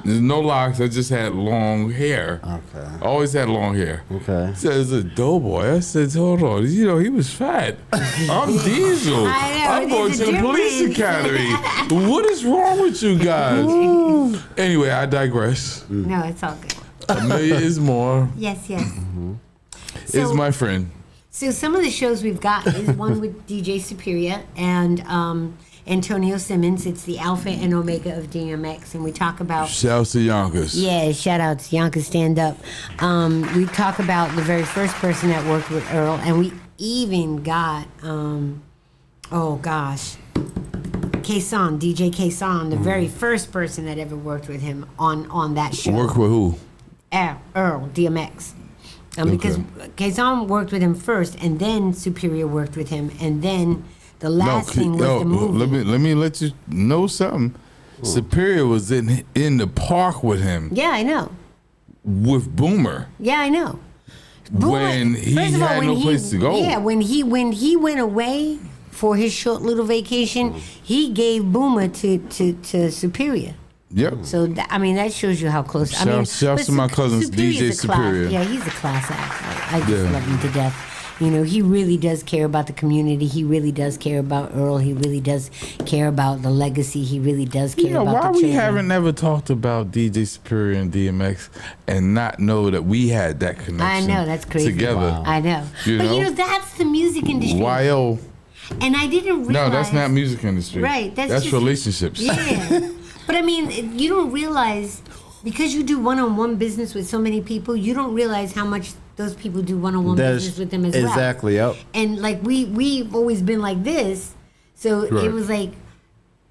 there's no locks. I just had long hair. Okay. I always had long hair. Okay. He says a Doughboy. I said, hold on. You know, he was fat. I'm Diesel. I know, I'm going there's to a the police difference. academy. What is wrong with you guys? Anyway, I digress. No, it's all good. Amelia is more. Yes, yes. Is my friend. So some of the shows we've got is one with DJ Superior and Antonio Simmons. It's the Alpha and Omega of DMX, and we talk about Shouts to Yonkers. yeah, shout out to Yonkers Stand Up. We talk about the very first person that worked with Earl, and we even got oh gosh, Kason, DJ Kason, the very first person that ever worked with him on that show. Work with who? Earl, DMX. Because Kazan worked with him first, and then Superior worked with him, and then the last thing was the movie. let me let you know something. Superior was in the park with him Yeah, I know. with Boomer. Yeah, I know. when he First of all, had when no place to go. Yeah, when he went away for his short little vacation, he gave Boomer to Superior. Yep. So that shows you how close. Shouts but to my cousins, Superior's DJ a class. Superior. Yeah, he's a class act. I just Yeah. love him to death. You know, he really does care about the community. He really does care about Earl. He really does care about the legacy. He really does care You know, about why the we children. haven't never talked about DJ Superior and DMX and not know that we had that connection? I know, that's crazy. Together. Wow. I know. You But know? you know, that's the music industry. YO. And I didn't realize. No, that's not music industry. Right. That's just, relationships. Yeah. But I mean, you don't realize, because you do one-on-one business with so many people, you don't realize how much those people do one-on-one business with them as well. Exactly. Yep. And like we've always been like this, so Right. it was like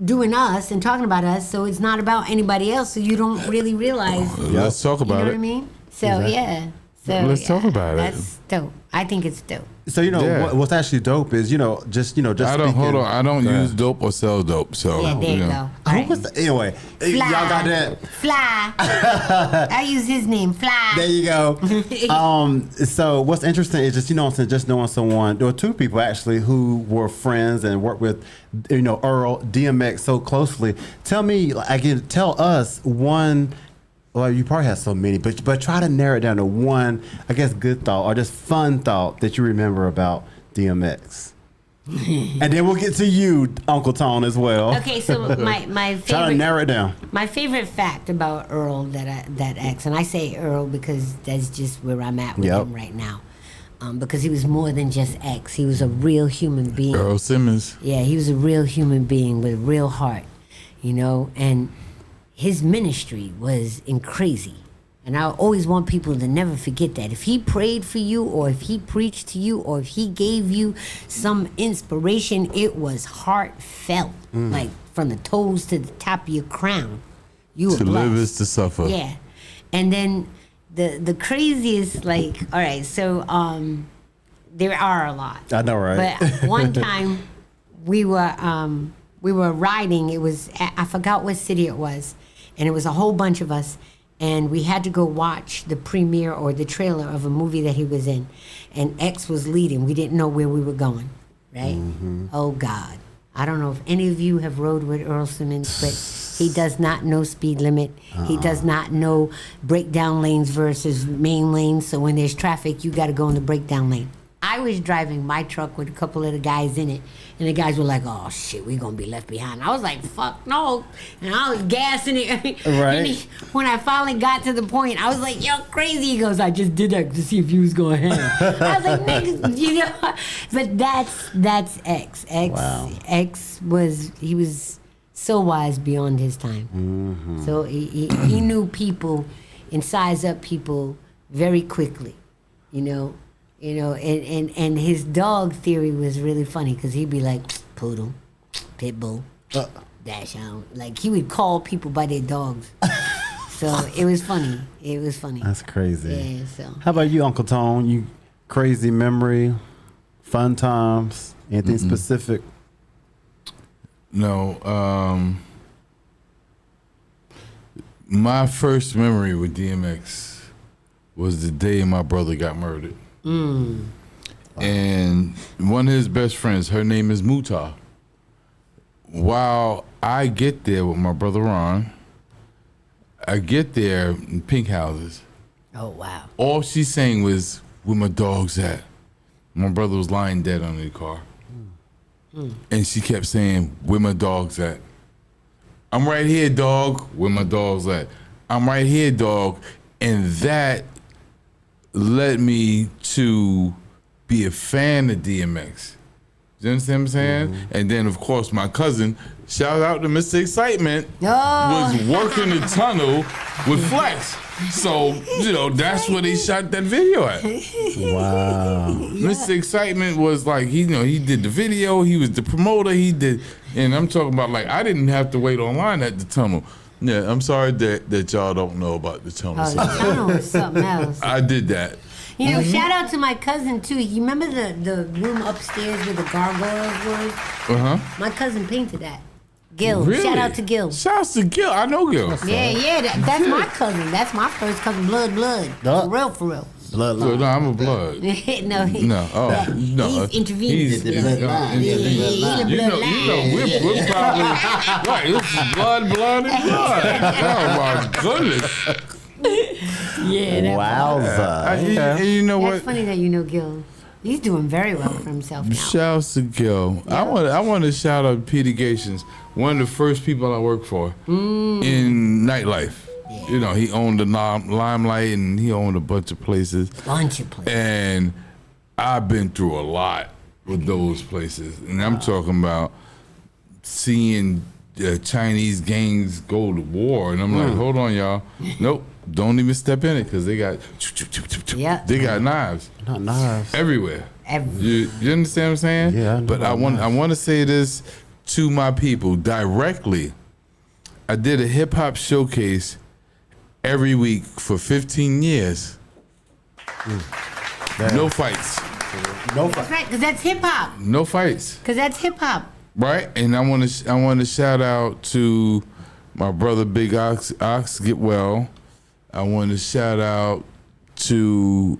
doing us and talking about us. So it's not about anybody else. So you don't really realize. Let's talk You know about what it. I mean? So yeah. So Let's talk about it. That's dope. I think it's dope. So Yeah. what's actually dope is just I don't hold on. I don't Go ahead. use dope or sell dope. So Yeah, there you know. go. All Oh, right. what's the, anyway, y'all got that. Fly. I use his name. Fly. There you go. So what's interesting is just knowing someone, or two people actually, who were friends and worked with, Earl DMX so closely. Tell us one. Well, you probably have so many, but try to narrow it down to one, I guess, good thought or just fun thought that you remember about DMX. And then we'll get to you, Uncle Tone, as well. Okay, so my favorite. Try to narrow it down. My favorite fact about Earl that X, and I say Earl because that's just where I'm at with Yep. him right now, because he was more than just X. He was a real human being. Earl Simmons. Yeah, he was a real human being with a real heart, and his ministry was crazy. And I always want people to never forget that. If he prayed for you, or if he preached to you, or if he gave you some inspiration, it was heartfelt, like from the toes to the top of your crown. You were To blessed. live is to suffer. Yeah. And then the craziest, like, all right, so there are a lot. I know, right? But one time we were riding. It was I forgot what city it was, and it was a whole bunch of us, and we had to go watch the premiere or the trailer of a movie that he was in, and X was leading. We didn't know where we were going, right? Oh God, I don't know if any of you have rode with Earl Simmons, but he does not know speed limit. He does not know breakdown lanes versus main lanes. So when there's traffic, you got to go in the breakdown lane. I was driving my truck with a couple of the guys in it, and the guys were like, "Oh shit, we're gonna be left behind." I was like, "Fuck no!" And I was gassing it. Right. When I finally got to the point, I was like, "You're crazy." He goes, "I just did that to see if you was going ahead." I was like, "Nigga," But that's X. Wow. X was so wise beyond his time. So he knew people and sized up people very quickly, and his dog theory was really funny because he'd be like, poodle, pit bull, dachshund. Like, he would call people by their dogs. So it was funny. That's crazy. Yeah, so. How about you, Uncle Tone? You crazy memory, fun times, anything specific? No. My first memory with DMX was the day my brother got murdered. And one of his best friends, her name is Muta. While I get there with my brother Ron, I get there in pink houses. Oh, wow. All she sang was, "Where my dogs at?" My brother was lying dead under the car. And she kept saying, "Where my dogs at?" "I'm right here, dog." "Where my dogs at?" "I'm right here, dog." And that led me to be a fan of DMX. You understand what I'm saying? And then, of course, my cousin, shout out to Mr. Excitement, was working the tunnel with Flex. So, that's where they shot that video at. Wow. Mr. Excitement was like, he did the video, he was the promoter, and I'm talking about, like, I didn't have to wait online at the tunnel. Yeah, I'm sorry that y'all don't know about the tunnel. Oh, the tunnel was something else. I did that. Shout out to my cousin, too. You remember the room upstairs where the gargoyles was? My cousin painted that. Gil. Really? Shout out to Gil. Shouts to Gil. I know Gil. Yeah, that's my cousin. That's my first cousin, blood. For real. Bloodline. So no, I'm a blood. No, No, oh no, he's intervening. He's The bloodline. intervening. Yeah, You know, we're probably right. This is blood, and blood. Oh my goodness! Yeah, that Wowza. And you know That's what? funny that you know Gil. He's doing very well for himself now. Shouts to Gil. I want to shout out Peter Gations, one of the first people I worked for in nightlife. Yeah. You know, he owned the Limelight and he owned a bunch of places. And I've been through a lot with those places. And I'm talking about seeing Chinese gangs go to war. And I'm like, hold on, y'all. Nope. Don't even step in it because they got they got knives. Not knives. Everywhere. You understand what I'm saying? Yeah. But I want to say this to my people directly. I did a hip hop showcase every week for 15 years. No fights. No That's right, because that's hip hop. No fights. Because that's hip hop. Right? And I want to shout out to my brother Big Ox get well. I want to shout out to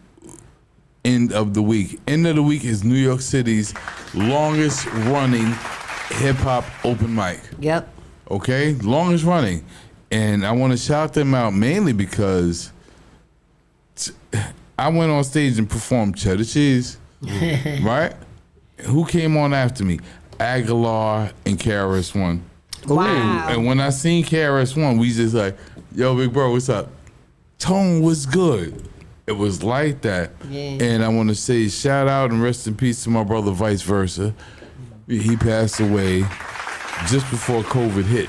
End of the Week. End of the Week is New York City's longest running hip hop open mic. Yep. Okay? Longest running. And I want to shout them out mainly because I went on stage and performed Cheddar Cheese. Right? Who came on after me? Aguilar and KRS-One. Wow. And when I seen KRS-One, we just like, yo, big bro, what's up? Tone was good. It was like that. Yeah. And I want to say shout out and rest in peace to my brother Vice Versa. He passed away just before COVID hit.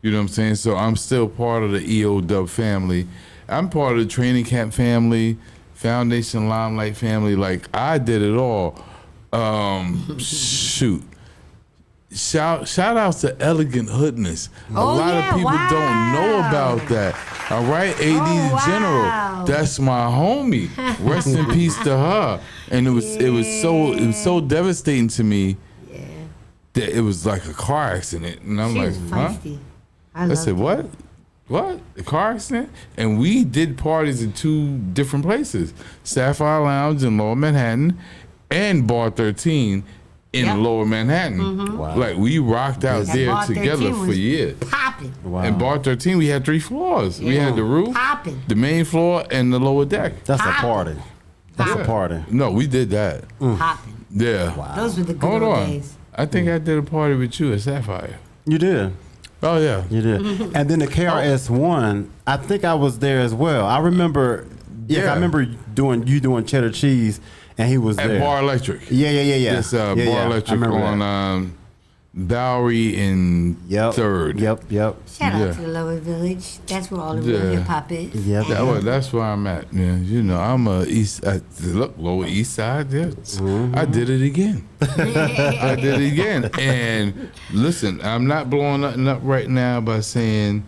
You know what I'm saying? So I'm still part of the EO Dub family. I'm part of the training camp family, Foundation Limelight family. Like, I did it all. Shoot. Shout out to Elegant Hoodness. A lot of people don't know about that. All right, AD General. That's my homie. Rest in peace to her. And it was so devastating to me that it was like a car accident. And I'm She like, was huh? feisty. I said, what? What? A car accident? And we did parties in 2 different places. Sapphire Lounge in Lower Manhattan and Bar 13 in Lower Manhattan. Wow. Like, we rocked out And there Bar 13 together for was years. Popping. Wow. And Bar 13, we had 3 floors. We had the roof, Popping. the main floor, and the lower deck. That's a party. That's a party. No, we did that. Popping. Yeah. Those were the good Hold old on. days. I think I did a party with you at Sapphire. You did. Oh, yeah. You did. And then the KRS-One, I think I was there as well. I remember, I remember doing Cheddar Cheese, and he was At there. Bar Electric. Yeah. Yes, Bar I Electric remember on Bowery and Yep. 3rd. Yep. Shout Yeah. out to the Lower Village. That's where all the real Yeah. hip hop is. Yeah. That's where I'm at. Yeah, you know, I'm a Lower East Side. Yeah, I did it again. I did it again. And listen, I'm not blowing nothing up right now by saying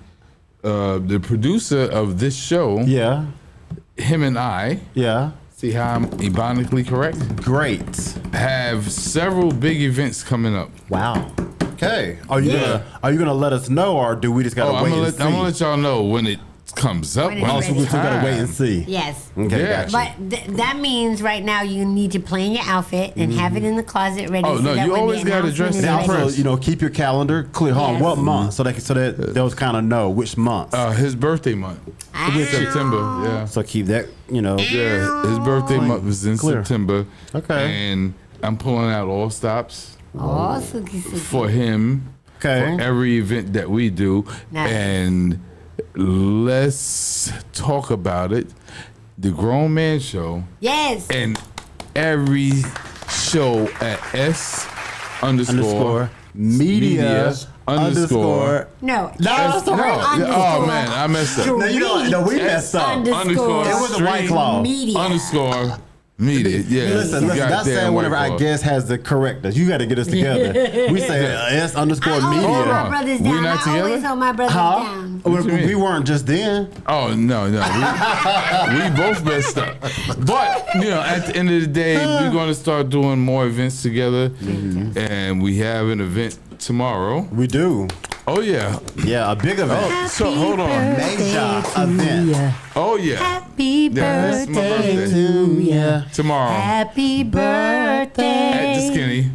the producer of this show, Yeah. him and I, Yeah. see how I'm ebonically correct, Great. have several big events coming up. Wow. Okay. Are you gonna let us know, or do we just gotta I'm wait gonna and see? let y'all know when it comes up. When it's when ready. it's We still gotta time. wait and see. Yes. Okay. Yeah. Gotcha. But that means right now you need to plan your outfit and have it in the closet ready. Oh, so no, that you when the always gotta announcement dress is it And out ready. also, first. keep your calendar clear. Hold on, Yes. what month? So that those kind of know which month. His birthday month, September. Yeah. So keep that, Yeah, his birthday month was in Clear. September. Okay. And I'm pulling out all stops Oh, Suki. for him Okay. for every event that we do. Nice. And let's talk about it. The Grown Man Show Yes. and every show at Underscore media underscore. No. No, that's the wrong Oh man, I messed up. No, we messed up. Underscore. It was a White Claw. Media. Underscore media. Yeah. Listen, that's goddamn saying whenever White our Claw. guest has to correct us. You got to get us together. We say S underscore I always media. hold my on. brothers We down. not I always together? hold my brothers Huh? down. What you mean? We weren't just then. Oh no, we both messed up. But at the end of the day, we're going to start doing more events together, and we have an event tomorrow. We do. Oh yeah, Yeah, a big event. so hold on. Major event. Oh yeah, Happy that's my birthday birthday. to ya. Tomorrow Happy birthday. at the Skinny,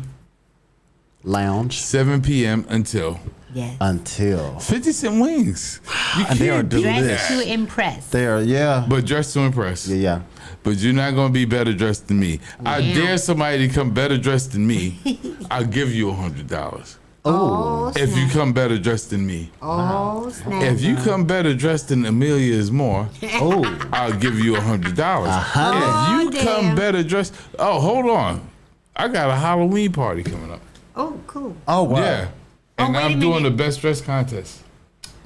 Lounge 7 p.m. until Yes. until 50-cent wings. You And they are can't beat Dress that. to impress. they are. Yeah. But dressed to impress. Yeah. But you're not gonna be better dressed than me. I Damn. dare somebody to come better dressed than me. I'll give you $100 Oh, if you snap. come better dressed than me. Oh, snap. If you come better dressed than Amelia is more, Oh. I'll give you $100. Oh, If you come damn. better dressed, oh hold on, I got a Halloween party coming up. Oh, cool. Oh wow. Yeah, and wait a I'm doing minute. the best dress contest.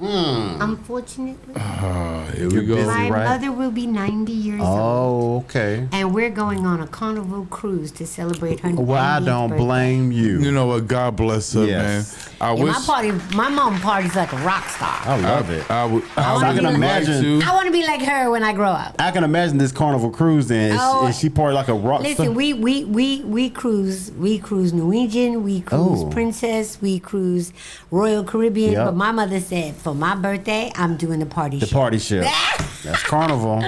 Unfortunately, Here we You're go. busy. my right? mother will be 90 years old. Oh, okay. And we're going on a carnival cruise to celebrate her 90th Well, I don't birthday. blame you. You know what? God bless her, Yes. man. I Yeah, wish. my mom parties like a rock star. I love it. I would. I I can would imagine- Like to. I want to be like her when I grow up. I can imagine this carnival cruise. Then Oh. is she part like a rock star? Listen, we cruise Norwegian, we cruise Oh. Princess, we cruise Royal Caribbean. Yep. But my mother said for my birthday, I'm doing the party The ship. party ship. That's carnival.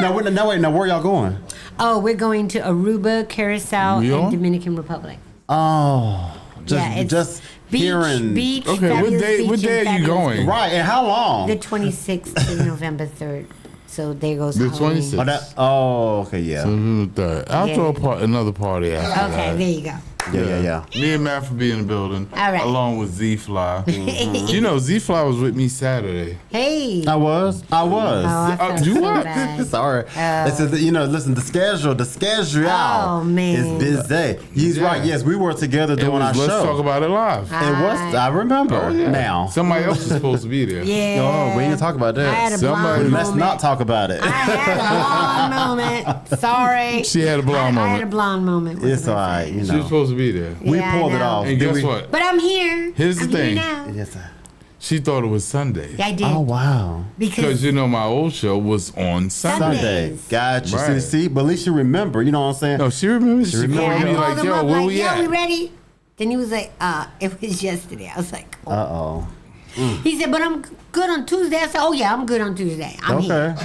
Now, where y'all going? Oh, we're going to Aruba, Curacao, We and on? Dominican Republic. Oh, it's just beach, hearing. beach. Okay, what fabulous day? beach What and day are you fabulous going? beach. Right, and how long? The 26th to November 3rd. So there goes The Halloween. 26th. Okay, yeah. I'll Yeah. throw another party after Okay, that. there you go. Yeah. Me and Matt will be in the building. All right. Along with Z Fly. You know, Z Fly was with me Saturday. Hey. I was. Oh, I felt you so what? bad. Sorry. It's listen, the schedule Oh, man. is busy. He's Yeah. right. Yes, we were together It doing was our Let's show. Talk About It Live. It was. I remember Oh, yeah. now. Somebody else is supposed to be there. Yeah. Oh, we ain't talk about that. I had a Somebody- blonde Let's moment. not talk about it. I had a blonde moment. Sorry. She had a blonde I had a moment. blonde moment. What It's can I all right. say? You She was know. supposed to be there. We Yeah, I pulled it know. off. And Did guess we? what? But I'm here. Here's the I'm thing. Here now. Yes, sir. She thought it was Sunday. Yeah, I did. Oh wow. Because, Because you know, my old show was on Sunday. Sunday. Sundays. Got you. Right. See, but at least you remember. You know what I'm saying? No, she remembers. She remembered. called I me called like, him yo, up where like, we yo, at? we ready? Then he was like, it was yesterday. I was like, oh. Uh oh. He said, but I'm good on Tuesday. I said, oh yeah, I'm good on Tuesday. I'm here.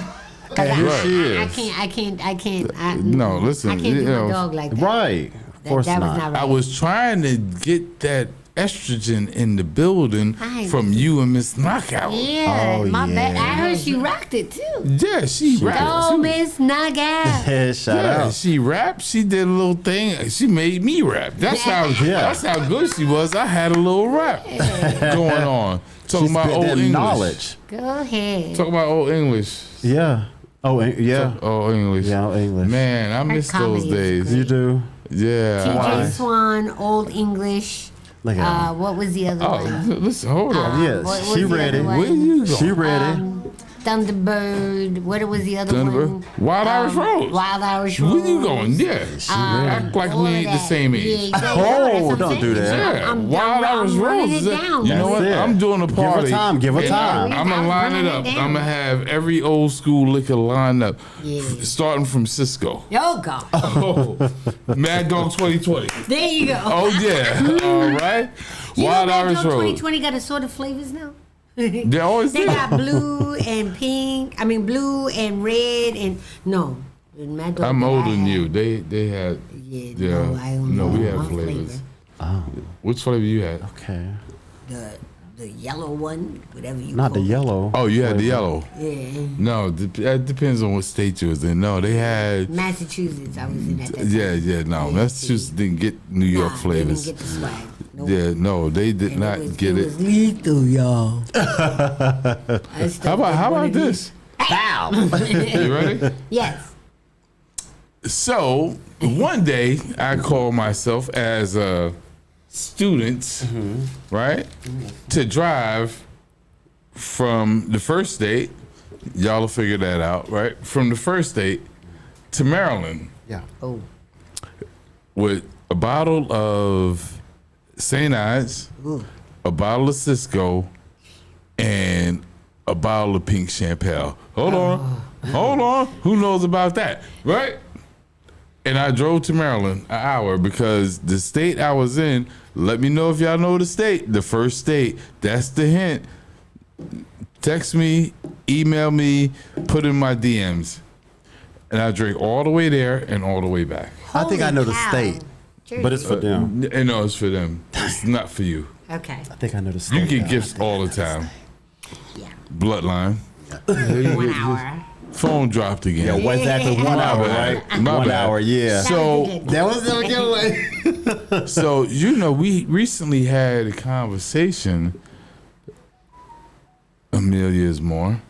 Okay. 'Cause Here I, she I is. can't. No, listen, I can't you do know, my dog like that. Right. Of course that not. was not right. I was trying to get that estrogen in the building I- from you and Miss Knockout. Yeah, Oh, my bad. yeah. I heard she rocked it too. Yeah, she rapped Oh, too. Miss Knockout. Hey, shout Yeah, out. she rapped. She did a little thing. She made me rap. That's how. Yeah. That's how good she was. I had a little rap going on. Talking She about spit old that English. knowledge. Go ahead. Talking about old English. Yeah. Oh, yeah. Old English. Yeah, old English. Man, I miss those comedy is days. You do. Yeah. TJ Swan, Old English. Look at her. What was the other Oh, one? listen, hold on. Yes, what was she the ready. other one? Where you going? She ready. Thunderbird. What was the other Thunderbird? one? Wild Irish Rose. Wild Irish Rose. Where you going? Yeah. Act like all we of ain't the that. same age. Yeah, exactly. Oh, That's what I'm don't do saying. that. Yeah, I'm Wild Irish running Rose. it down. You know what? That's it. I'm doing a Give her party. time, give her and time. I'm gonna I'm line it running up. it down. I'm gonna have every old school liquor lined up, Yeah. starting from Cisco. Oh, God. Oh, Mad Dog 2020. There you go. Oh yeah, all right. You Wild know Irish Mad Dog Rose. 2020 got assorted flavors now? They always They do. got blue and pink. I mean, blue and red and no. Mad Dog I'm that older I than had- you. They had. Yeah, Yeah. no, I don't No, know. we had One flavors. flavor. Which flavor you had? Okay. The yellow one, whatever you Not call the it. yellow. Oh, you had the yellow. Yeah. No, that depends on what state you was in. No, they had. Massachusetts, I was in at that time. Yeah. No, Massachusetts didn't get New York Nah, flavors. They didn't get the swag. Nope. Yeah, no, they did And not it was, get it it. was lethal, y'all. How about this? Bow. You ready? Yes. So one day I called myself as a student, right, to drive from the first state. Y'all will figure that out, right? From the first state to Maryland Yeah. Oh. with a bottle of St. Ides, a bottle of Cisco, and a bottle of pink champagne. Hold on. Who knows about that, right? And I drove to Maryland an hour because the state I was in, let me know if y'all know the state, the first state, that's the hint. Text me email me, put in my DMs, and I drink all the way there and all the way back. I think I know the Holy state, cow. but it's for them. And no, it's for them. It's not for you. Okay. I think I know the state. You get though. gifts all the time. Yeah. Bloodline. 1 hour. Phone dropped again. Yeah, well, exactly 1 hour, bad. right? My 1 bad. hour, yeah. So- That was the giveaway. So, we recently had a conversation, Amelia is more,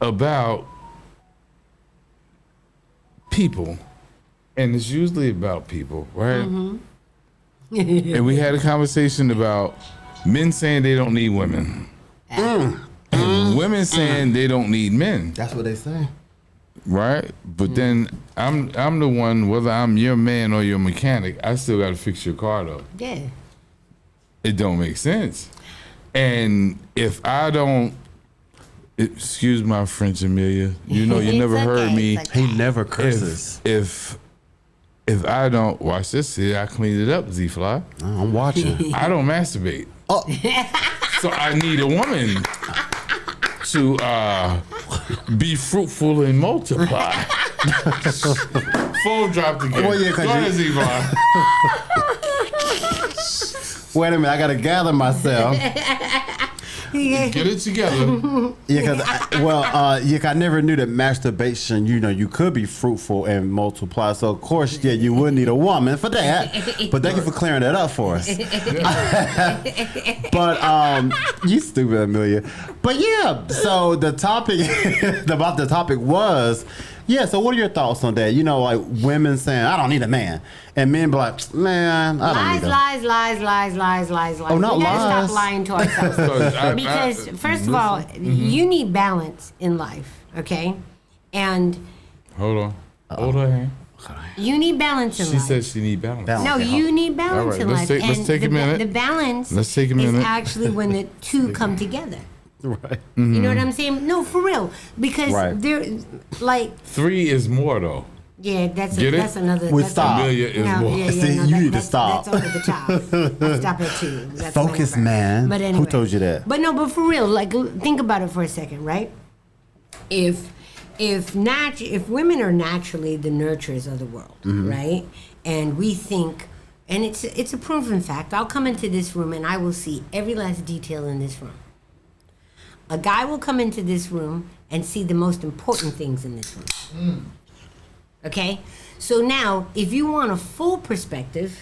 about people. And it's usually about people, right? And we had a conversation about men saying they don't need women. And women saying they don't need men, That's what they say. right? But then I'm the one, whether I'm your man or your mechanic, I still got to fix your car though. Yeah. It don't make sense. And if I don't, excuse my French, Amelia, you know, you It's never okay, heard me. it's okay. He never curses. If I don't watch this, see, I cleaned it up, Z-Fly. Oh, I'm watching. I don't masturbate. Oh. So I need a woman to be fruitful and multiply. Phone dropped again. Well, yeah, 'cause Go ahead, you- Z-Fly. Wait a minute, I gotta gather myself. Get it together. Yeah, I never knew that masturbation, you could be fruitful and multiply. So, of course, yeah, you would need a woman for that. But thank you for clearing that up for us. But, you stupid, Amelia. But, yeah, so the topic, the topic was, yeah, so what are your thoughts on that? Like women saying, I don't need a man. And men be like, man, I don't need a Lies. Oh, not We gotta lies. stop lying to ourselves. Because first of all, you need balance in life, okay? And Hold her hand. you need balance in She life. said she need balance. Balance. No, you need balance All right, in let's life. take- let's take a minute. The balance Let's take a is minute. actually when the two come together. Right. You know what I'm saying? No, for real. Because Right. they're like, 3 is more though. yeah, that's Get it? that's another. We that's stop. Amelia is No, more. yeah, See, no, you need to that's- stop. That's over the top. I stop at 2. That's Focus, whatever. man. But Who anyway. told you that? But no, but for real, like think about it for a second, right? If women are naturally the nurturers of the world, right? And we think, and it's a proven fact. I'll come into this room and I will see every last detail in this room. A guy will come into this room and see the most important things in this room. Okay? So now, if you want a full perspective,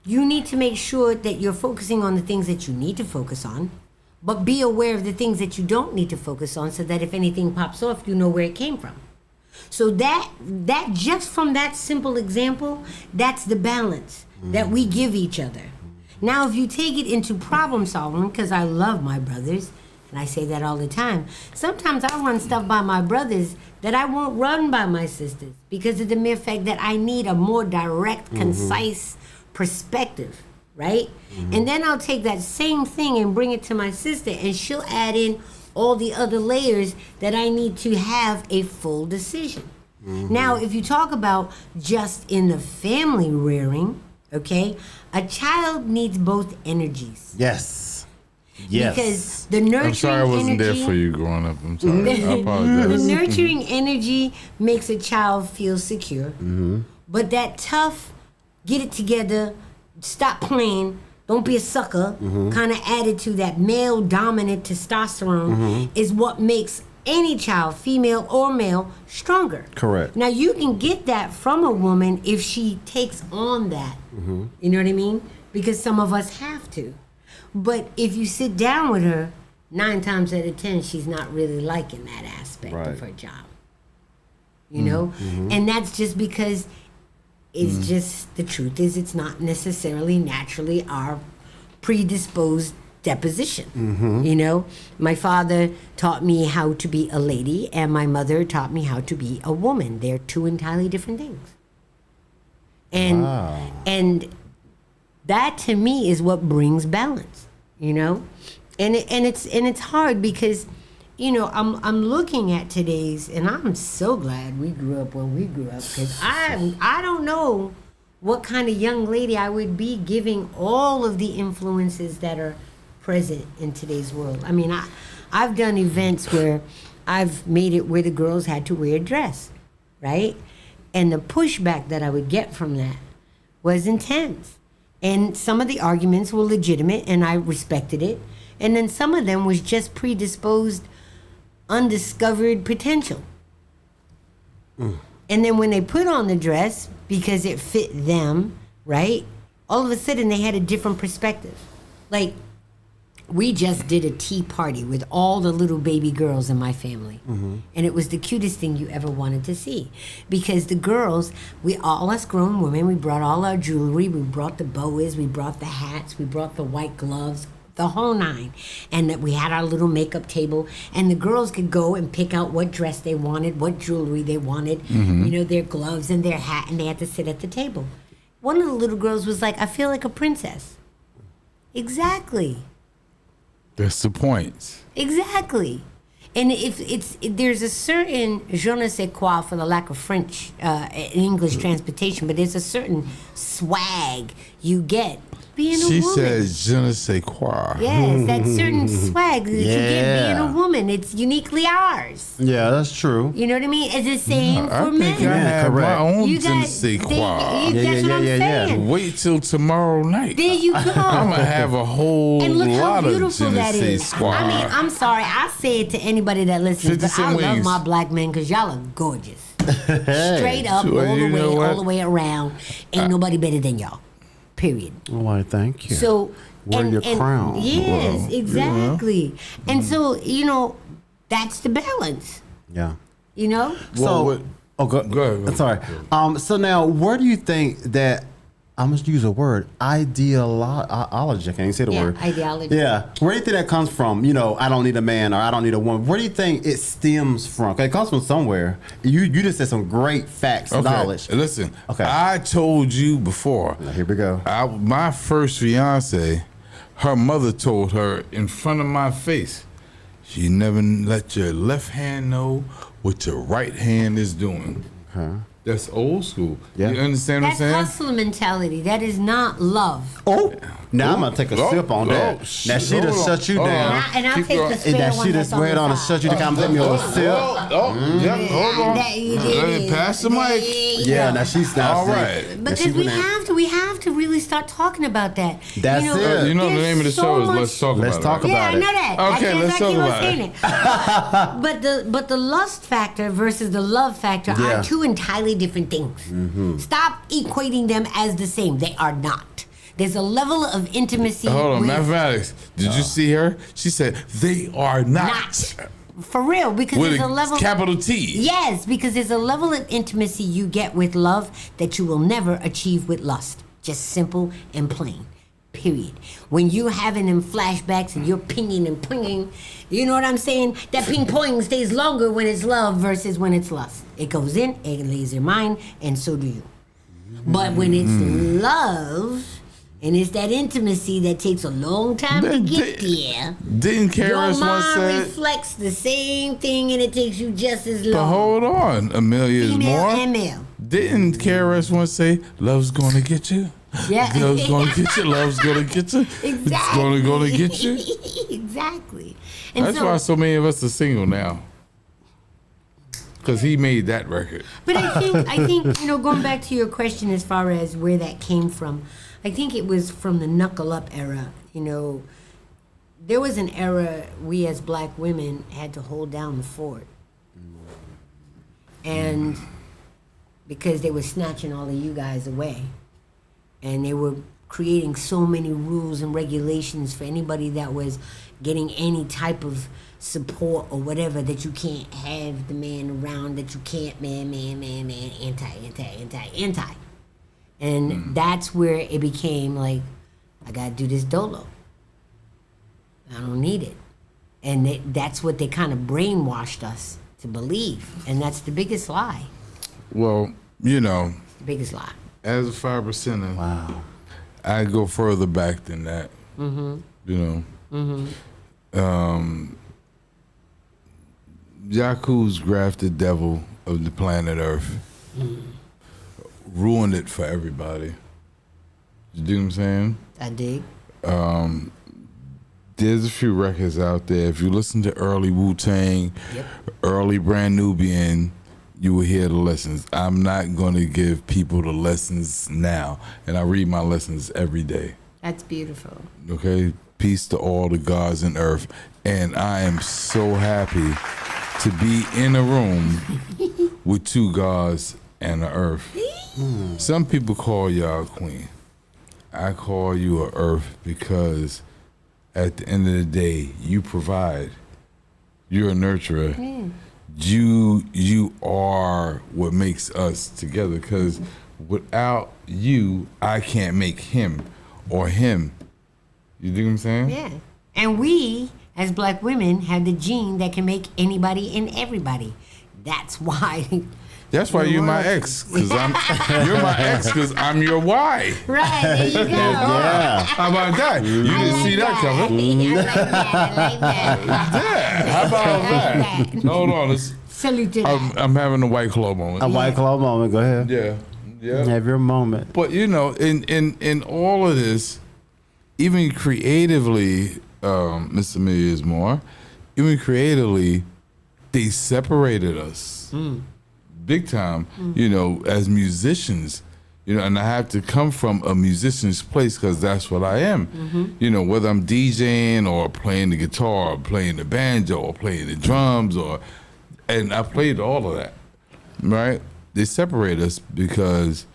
you need to make sure that you're focusing on the things that you need to focus on, but be aware of the things that you don't need to focus on so that if anything pops off, you know where it came from. So that just from that simple example, that's the balance that we give each other. Now, if you take it into problem solving, because I love my brothers, and I say that all the time, sometimes I run stuff by my brothers that I won't run by my sisters because of the mere fact that I need a more direct, concise perspective, right? And then I'll take that same thing and bring it to my sister, and she'll add in all the other layers that I need to have a full decision. Now, if you talk about just in the family rearing, okay, a child needs both energies. Yes. Yes. Because the nurturing I'm sorry I wasn't energy, there for you growing up. I'm sorry. I the apologize. nurturing energy makes a child feel secure. But that tough, get it together, stop playing, don't be a sucker kind of attitude, that male dominant testosterone is what makes any child, female or male, stronger. Correct. Now you can get that from a woman if she takes on that. You know what I mean? Because some of us have to. But if you sit down with her, 9 times out of 10, she's not really liking that aspect Right. of her job. You know? And that's just because it's just, the truth is, it's not necessarily naturally our predisposed deposition. You know? My father taught me how to be a lady, and my mother taught me how to be a woman. They're 2 entirely different things. And Wow. and that to me is what brings balance, you know, and it's hard because, you know, I'm looking at today's, and I'm so glad we grew up when we grew up, because I don't know what kind of young lady I would be giving all of the influences that are present in today's world. I mean, I've done events where I've made it where the girls had to wear a dress, right? And the pushback that I would get from that was intense. And some of the arguments were legitimate, and I respected it. And then some of them was just predisposed, undiscovered potential. And then when they put on the dress, because it fit them, right? All of a sudden, they had a different perspective. Like, we just did a tea party with all the little baby girls in my family. And it was the cutest thing you ever wanted to see. Because the girls, all us grown women, we brought all our jewelry, we brought the boas, we brought the hats, we brought the white gloves, the whole nine. And that we had our little makeup table, and the girls could go and pick out what dress they wanted, what jewelry they wanted, you know, their gloves and their hat, and they had to sit at the table. One of the little girls was like, I feel like a princess. Exactly. That's the point. Exactly. And if there's a certain je ne sais quoi, for the lack of French, English transportation, but there's a certain swag you get being a She woman. says, je ne sais quoi. Yes, that certain swag that you get being a woman. It's uniquely ours. Yeah, that's true. You know what I mean? It's the same I for think I men. have correct. my own You je ne got, sais quoi. that's what I'm saying. Wait till tomorrow night. There you go. I'm going to have a whole And look how lot of je beautiful ne that sais is. quoi. I mean, I'm sorry. I say it to anybody that listens, 50 but I cent love wings. my black men because y'all are gorgeous. Straight up, Sure, all you the know way, what? all the way around. Ain't nobody better than y'all. Period. Why, thank you. So, Wear your crown. Yes, Well, exactly. And so, you know, that's the balance. Yeah. You know? Well, what- Go ahead. I'm sorry. So now, where do you think that, I'm going to use a word, ideology, I can't even say the Yeah, word. ideology. Yeah. Where do you think that comes from? You know, I don't need a man or I don't need a woman. Where do you think it stems from? 'Cause it comes from somewhere. You just said some great facts, knowledge. Listen, Okay. I told you before. Now, here we go. My first fiance, her mother told her in front of my face, you never let your left hand know what your right hand is doing. That's old school. Yeah. You understand That's what I'm saying? hustle mentality. That is not love. Oh, now I'm going to take a Oh, sip on that. oh, Now, shit. she done Hold on. shut you Hold on. down. And I'll Keep take going. the And spare that one she that's just went on and side. shut you to come give me a little sip. Yep, hold on. That you Let did me it. pass the mic. Yeah, now she's not All saying- right. now Because she we went in- have to really start talking about that. That's it. You know the there's name of the so show is much- Let's Talk Let's About talk It. Yeah, I about it. know that. Okay, I let's keep talk on about saying it. But the lust factor versus the love factor Yeah. are two entirely different things. Stop equating them as the same. They are not. There's a level of intimacy. Hold on, with mathematics. Did you see her? She said they are not. for real, because With there's a a level. capital T. Yes, because there's a level of intimacy you get with love that you will never achieve with lust. Just simple and plain. Period. When you're having them flashbacks and you're pinging and pinging, you know what I'm saying? That ping pong stays longer when it's love versus when it's lust. It goes in, it leaves your mind, and so do you. But when it's love and it's that intimacy that takes a long time to get there, Didn't your Karis once mind said? reflects the same thing and it takes you just as But long. hold on, Amelia is Female more. and male. Didn't Karis once say, "Love's gonna get you"? Yeah. Love's gonna get you. Love's gonna get you. Exactly. It's gonna get you. Exactly. And That's so, why so many of us are single now. Cause he made that record. but I think, you know, going back to your question as far as where that came from, I think it was from the knuckle up era. You know, there was an era we as black women had to hold down the fort. And because they were snatching all of you guys away. And they were creating so many rules and regulations for anybody that was getting any type of support or whatever, that you can't have the man around, that you can't man, anti. And that's where it became like, I gotta do this dolo. I don't need it. And that's what they kind of brainwashed us to believe. And that's the biggest lie. Well, you know, The biggest lie. as a 5%er, Wow. I go further back than that. Mm-hmm. You know, Yaku's grafted devil of the planet Earth ruined it for everybody. You do what I'm saying? I dig. there's a few records out there. If you listen to early Wu-Tang, early Brand Nubian, you will hear the lessons. I'm not going to give people the lessons now, and I read my lessons every day. That's beautiful. Okay? Peace to all the gods in earth. And I am so happy to be in a room with two gods and the earth. Some people call y'all a queen. I call you a earth because at the end of the day, you provide. You're a nurturer. You are what makes us together, because without you, I can't make him or him. You dig what I'm saying? Yeah. And we, as black women, have the gene that can make anybody and everybody. That's why. That's why you're my ex, because you're my ex because I'm your Y. Right, there you go. Yeah. How about that? You didn't see that coming. I like that. Yeah. How about that? Hold on. Salute to that. I'm having a White Claw moment. A White Claw moment. Go ahead. Yeah. Have your moment. But in all of this, even creatively, Miss Amelia is more. Even creatively, they separated us big time. As musicians, and I have to come from a musician's place because that's what I am. Whether I'm DJing or playing the guitar, or playing the banjo, or playing the drums, and I played all of that. Right? They separate us because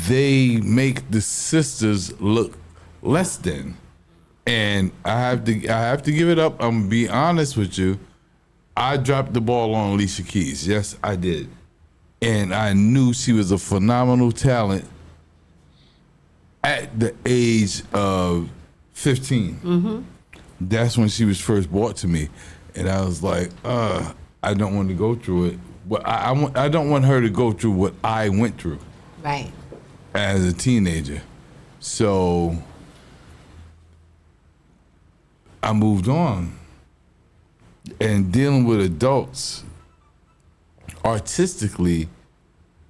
they make the sisters look less than. And I have to give it up. I'm gonna be honest with you. I dropped the ball on Alicia Keys. Yes, I did. And I knew she was a phenomenal talent at the age of 15. That's when she was first brought to me. And I was like, I don't want to go through it. But I don't want her to go through what I went through. Right. As a teenager. So I moved on. And dealing with adults artistically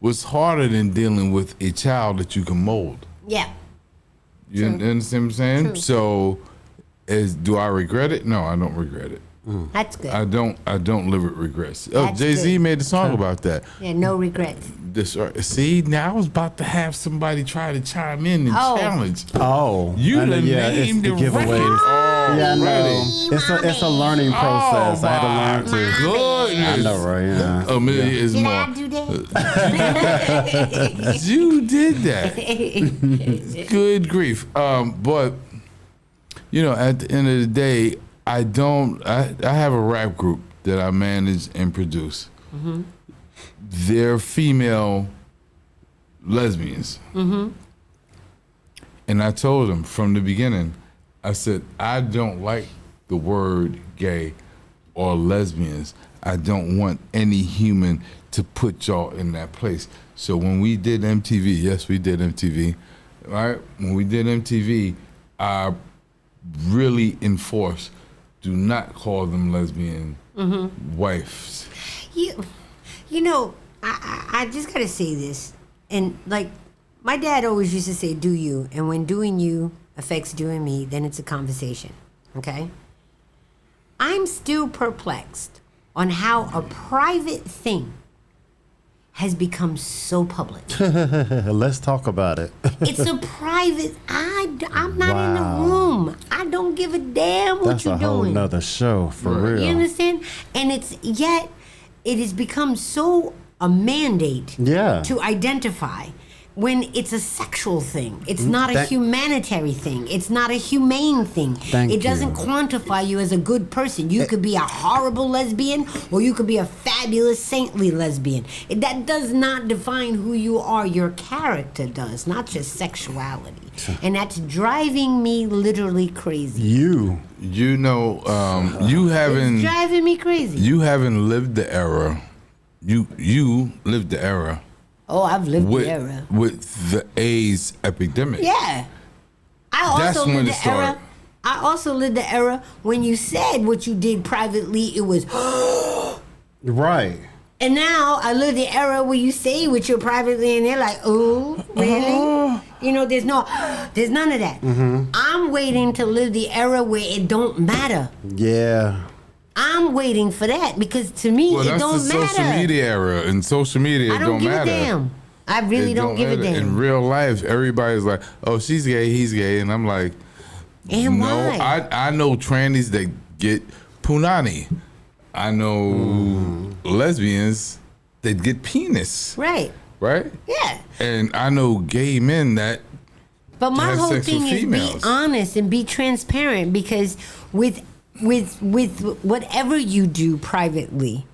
was harder than dealing with a child that you can mold. Yeah. You understand what I'm saying? True. So do I regret it? No, I don't regret it. That's good. I don't live with regrets. Oh, That's Jay-Z good. made a song about that. Yeah, no regrets. See, now I was about to have somebody try to chime in and challenge. Oh, You I know, done it's named the the giveaways. Yeah, I know. already. It's a learning process. I had to learn to. Goodness. I know, right? Yeah. Amelia is Did more. I do that? You did that. Good grief. But at the end of the day, I have a rap group that I manage and produce. They're female lesbians. And I told them from the beginning, I said, I don't like the word gay or lesbians. I don't want any human to put y'all in that place. So when we did MTV, yes, we did MTV, right? When we did MTV, I really enforced, do not call them lesbian wives. I just gotta say this, and like my dad always used to say, "Do you?" And when doing you affects doing me, then it's a conversation. Okay. I'm still perplexed on how a private thing has become so public. Let's talk about it. It's a private. I'm not in the Wow. room. I don't give a damn what That's you're a whole doing. nother show for real. You understand? And yet it has become so a mandate Yeah. to identify when it's a sexual thing. It's not a Thank- humanitarian thing. It's not a humane thing. Thank It doesn't you. quantify you as a good person. You could be a horrible lesbian or you could be a fabulous saintly lesbian. That does not define who you are. Your character does, not just sexuality. And that's driving me literally crazy. You. You It's driving me crazy. you haven't lived the era. You lived the era. Oh, I've lived with, the era. with the AIDS epidemic. Yeah. I That's also when lived it the era. started. I also lived the era when you said what you did privately, it was, Right. and now I live the era where you say what you're privately and they're like, oh, really? You know, there's none of that. I'm waiting to live the era where it don't matter. Yeah. I'm waiting for that because to me Well, it that's don't the matter. social media era. In social media, I it don't don't give matter. a damn. I really It don't give a matter. damn. In real life, everybody's like, "Oh, she's gay, he's gay," and I'm like, And "No, why? I know trannies that get punani. I know lesbians that get penis, Right. right? Yeah. And I know gay men that But my have whole sex thing with is be females. honest and be transparent because with whatever you do privately,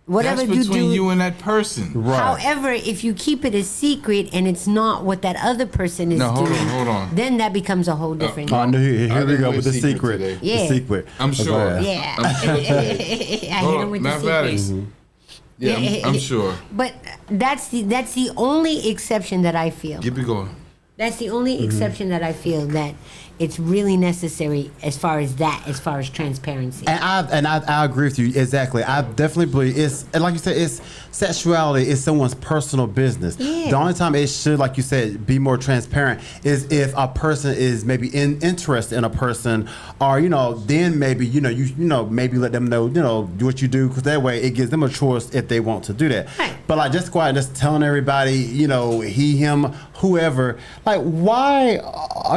whatever that's you between do. you and that person. Right. However, if you keep it a secret and it's not what that other person is No, hold doing, on, hold on. then that becomes a whole different. Oh, I knew here I we didn't go wear with the secret secret. today. Yeah. The secret. I'm Let's go sure. ahead. Yeah. I'm sure. I hit him with the mathematics. secret. Yeah, I'm sure. But that's the only exception that I feel. Keep it going. That's the only exception that I feel that it's really necessary as far as transparency. And I agree with you exactly. I definitely believe it's, and like you said, it's sexuality is someone's personal business. Yeah. The only time it should, like you said, be more transparent is if a person is maybe interested in a person, or then maybe maybe let them know what you do, because that way it gives them a choice if they want to do that. Right. But like just go out and just telling everybody, he, him, whoever, like why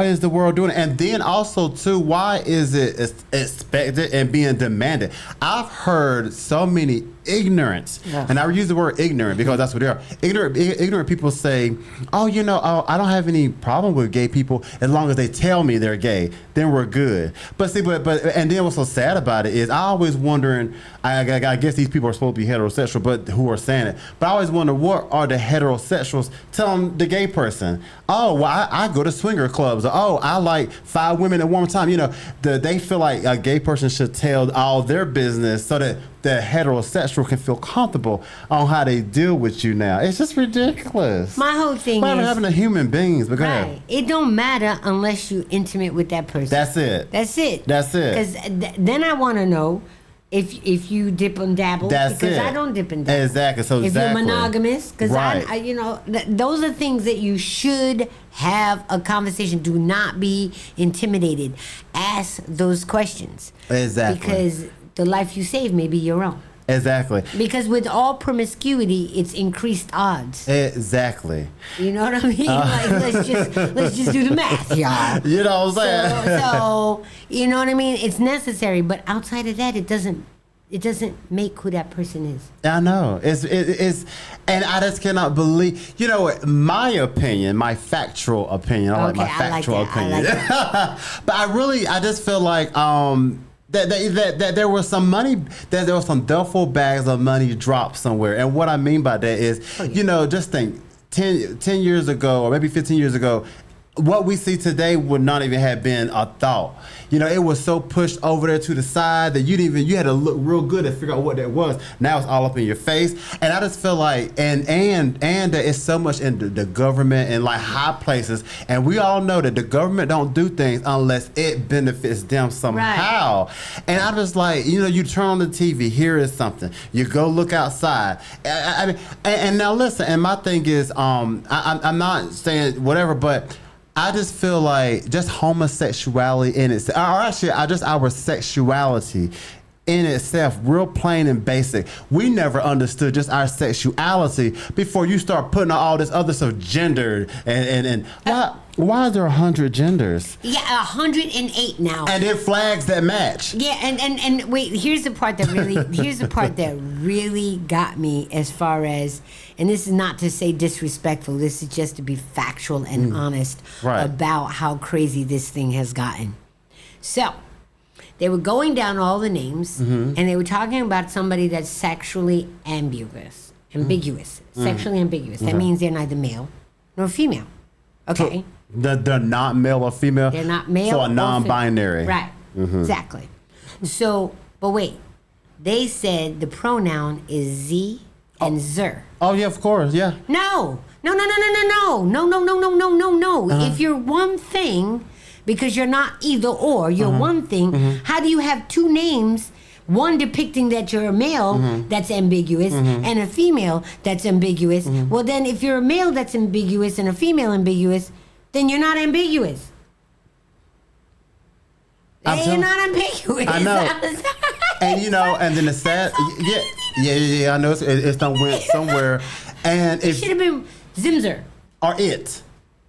is the world doing it? And then also too, why is it expected and being demanded? I've heard so many ignorance, and I use the word ignorant because that's what they are. Ignorant people say, I don't have any problem with gay people as long as they tell me they're gay, then we're good. But see, but and then what's so sad about it is I always wondering, I guess these people are supposed to be heterosexual, but who are saying it. But I always wonder, what are the heterosexuals telling the gay person? Oh, well, I go to swinger clubs. Or, oh, I like 5 women at one time. They feel like a gay person should tell all their business so that the heterosexual can feel comfortable on how they deal with you now. It's just ridiculous. My whole thing Whatever is happened to human beings? But go right. ahead. It don't matter unless you're intimate with that person. That's it. That's it. That's it. Because then I want to know if you dip and dabble. That's because it. I don't dip and dabble. Exactly. So if exactly. you're monogamous, because Right. those are things that you should have a conversation. Do not be intimidated. Ask those questions. Exactly. Because the life you save may be your own. Exactly. Because with all promiscuity, it's increased odds. Exactly. You know what I mean? Like let's just do the math, y'all. You know what I'm saying? So you know what I mean? It's necessary, but outside of that, it doesn't make who that person is. I know. It's and I just cannot believe. My opinion, my factual opinion. I like my Okay, I like factual that. I opinion. like that. But I just feel like that there was some money, that there was some duffel bags of money dropped somewhere. And what I mean by that is, just think 10 years ago or maybe 15 years ago, what we see today would not even have been a thought. It was so pushed over there to the side that you had to look real good to figure out what that was. Now it's all up in your face. And I just feel like, and that it's so much in the government and like high places. And we all know that the government don't do things unless it benefits them somehow. Right. And I'm just like, you turn on the TV, here is something. You go look outside. I mean, and now listen, and my thing is, I'm not saying whatever, but I just feel like just homosexuality in itself, or actually, our sexuality in itself, real plain and basic. We never understood just our sexuality before you start putting all this other stuff, gendered and why is there 100 genders? Yeah, 108 now. And then flags that match. Yeah, and wait, here's the part that really got me as far as, and this is not to say disrespectful, this is just to be factual and honest about how crazy this thing has gotten. So, they were going down all the names, and they were talking about somebody that's sexually ambiguous. Sexually ambiguous. That means they're neither male nor female. Okay? They're not male or female? They're not male So or a non-binary. Right. Exactly. So, but wait. They said the pronoun is Z and Zer. Oh, yeah, of course, yeah. No. If you're one thing, because you're not either or, you're one thing, how do you have two names, one depicting that you're a male that's ambiguous and a female that's ambiguous? Well, then if you're a male that's ambiguous and a female ambiguous, then you're not ambiguous. I'm You're telling- not ambiguous. I know. And you know, and then the sad, yeah. I know it's done went somewhere, and It should have been Zimzer. or it.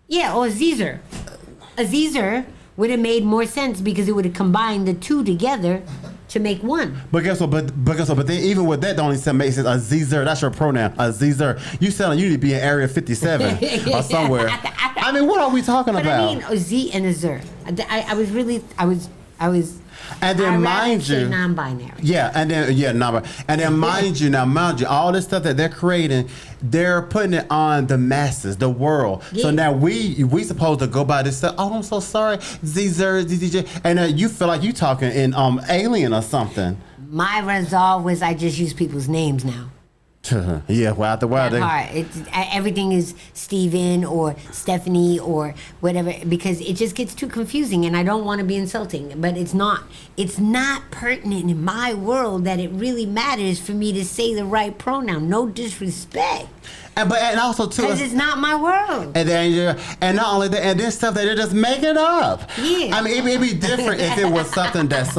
Yeah, or Zeezer. A Zeezer would have made more sense because it would have combined the two together to make one. But guess what? But then even with that, the only thing makes sense. A Zer, that's your pronoun. A Zer. You sound like you need to be in Area 57 or somewhere. I mean, what are we talking But about? I mean, a Z and a Zer. I was really, I was. And then I'd rather mind say you, non-binary. yeah, and then number, and then mind you, all this stuff that they're creating, they're putting it on the masses, the world. So Yeah. now we supposed to go by this stuff. Oh, I'm so sorry, ZJ, and you feel like you talking in Alien or something. My resolve was I just use people's names now. Yeah, well, after a while, That part. Everything is Steven or Stephanie or whatever because it just gets too confusing and I don't want to be insulting. But it's not. It's not pertinent in my world that it really matters for me to say the right pronoun. No disrespect. and also too. Because it's not my world. And then and not only that, and then stuff that they're just making up. Yeah. I mean, it'd be different if it was something that's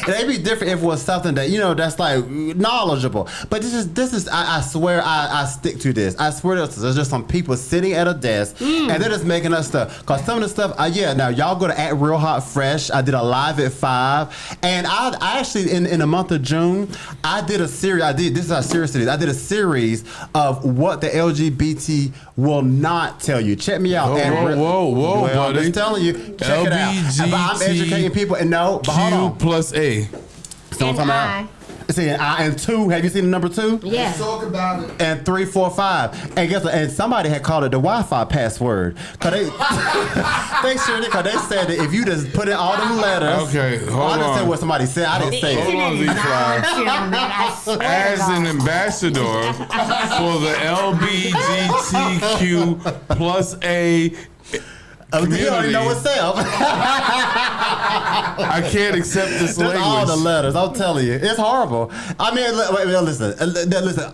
it'd be different if it was something that that's like knowledgeable. But this is I swear I stick to this. I swear there's just some people sitting at a desk and they're just making up stuff. Cause some of the stuff, now y'all go to @RealHotFresh. I did a live at 5, and I actually in the month of June I did a series. This is how serious it is. I did a series of what the LGBT will not tell you. Check me out. Whoa, I'm buddy. just telling you. Check it out. But I'm educating people. And no, but hold on. Q+A. So I'm talking about. See, an I and 2. Have you seen the number 2? Yeah. Talk about it. And 3, 4, 5. And guess what? And somebody had called it the Wi-Fi password. Cause they because they said that if you just put in all them letters. Okay, hold I just said on. what somebody said. I didn't say Hold it. on, Internet is Z-Fly. not chill, man. I swear to As God. an ambassador for the LBGTQ+A You already community, know what's up. I can't accept this That's all the language. letters. I'm telling you, it's horrible. I mean, listen.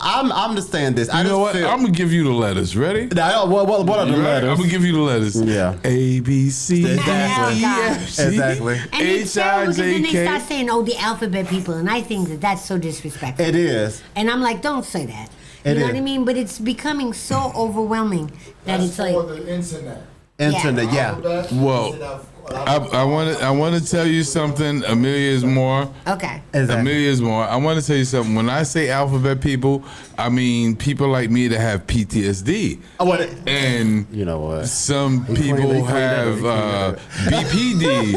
I'm just saying this. I You just know what? feel. I'm gonna give you the letters. Ready? Now, what are the You ready? letters? I'm gonna give you the letters. Yeah. A B C D E Exactly. F G Exactly. And it's terrible because then they H-I-J-K. start saying, "Oh, the alphabet people," and I think that that's so disrespectful. It is. And I'm like, don't say that. You It know is. what I mean? But it's becoming so overwhelming that That's it's like, for the internet. Internet, yeah. Alphabet, Well, internet, I want to tell you something. Amelia is more. okay. Exactly. Amelia is more. I want to tell you something. When I say alphabet people, I mean people like me that have PTSD. And You know what? some cleaned people that have up. BPD,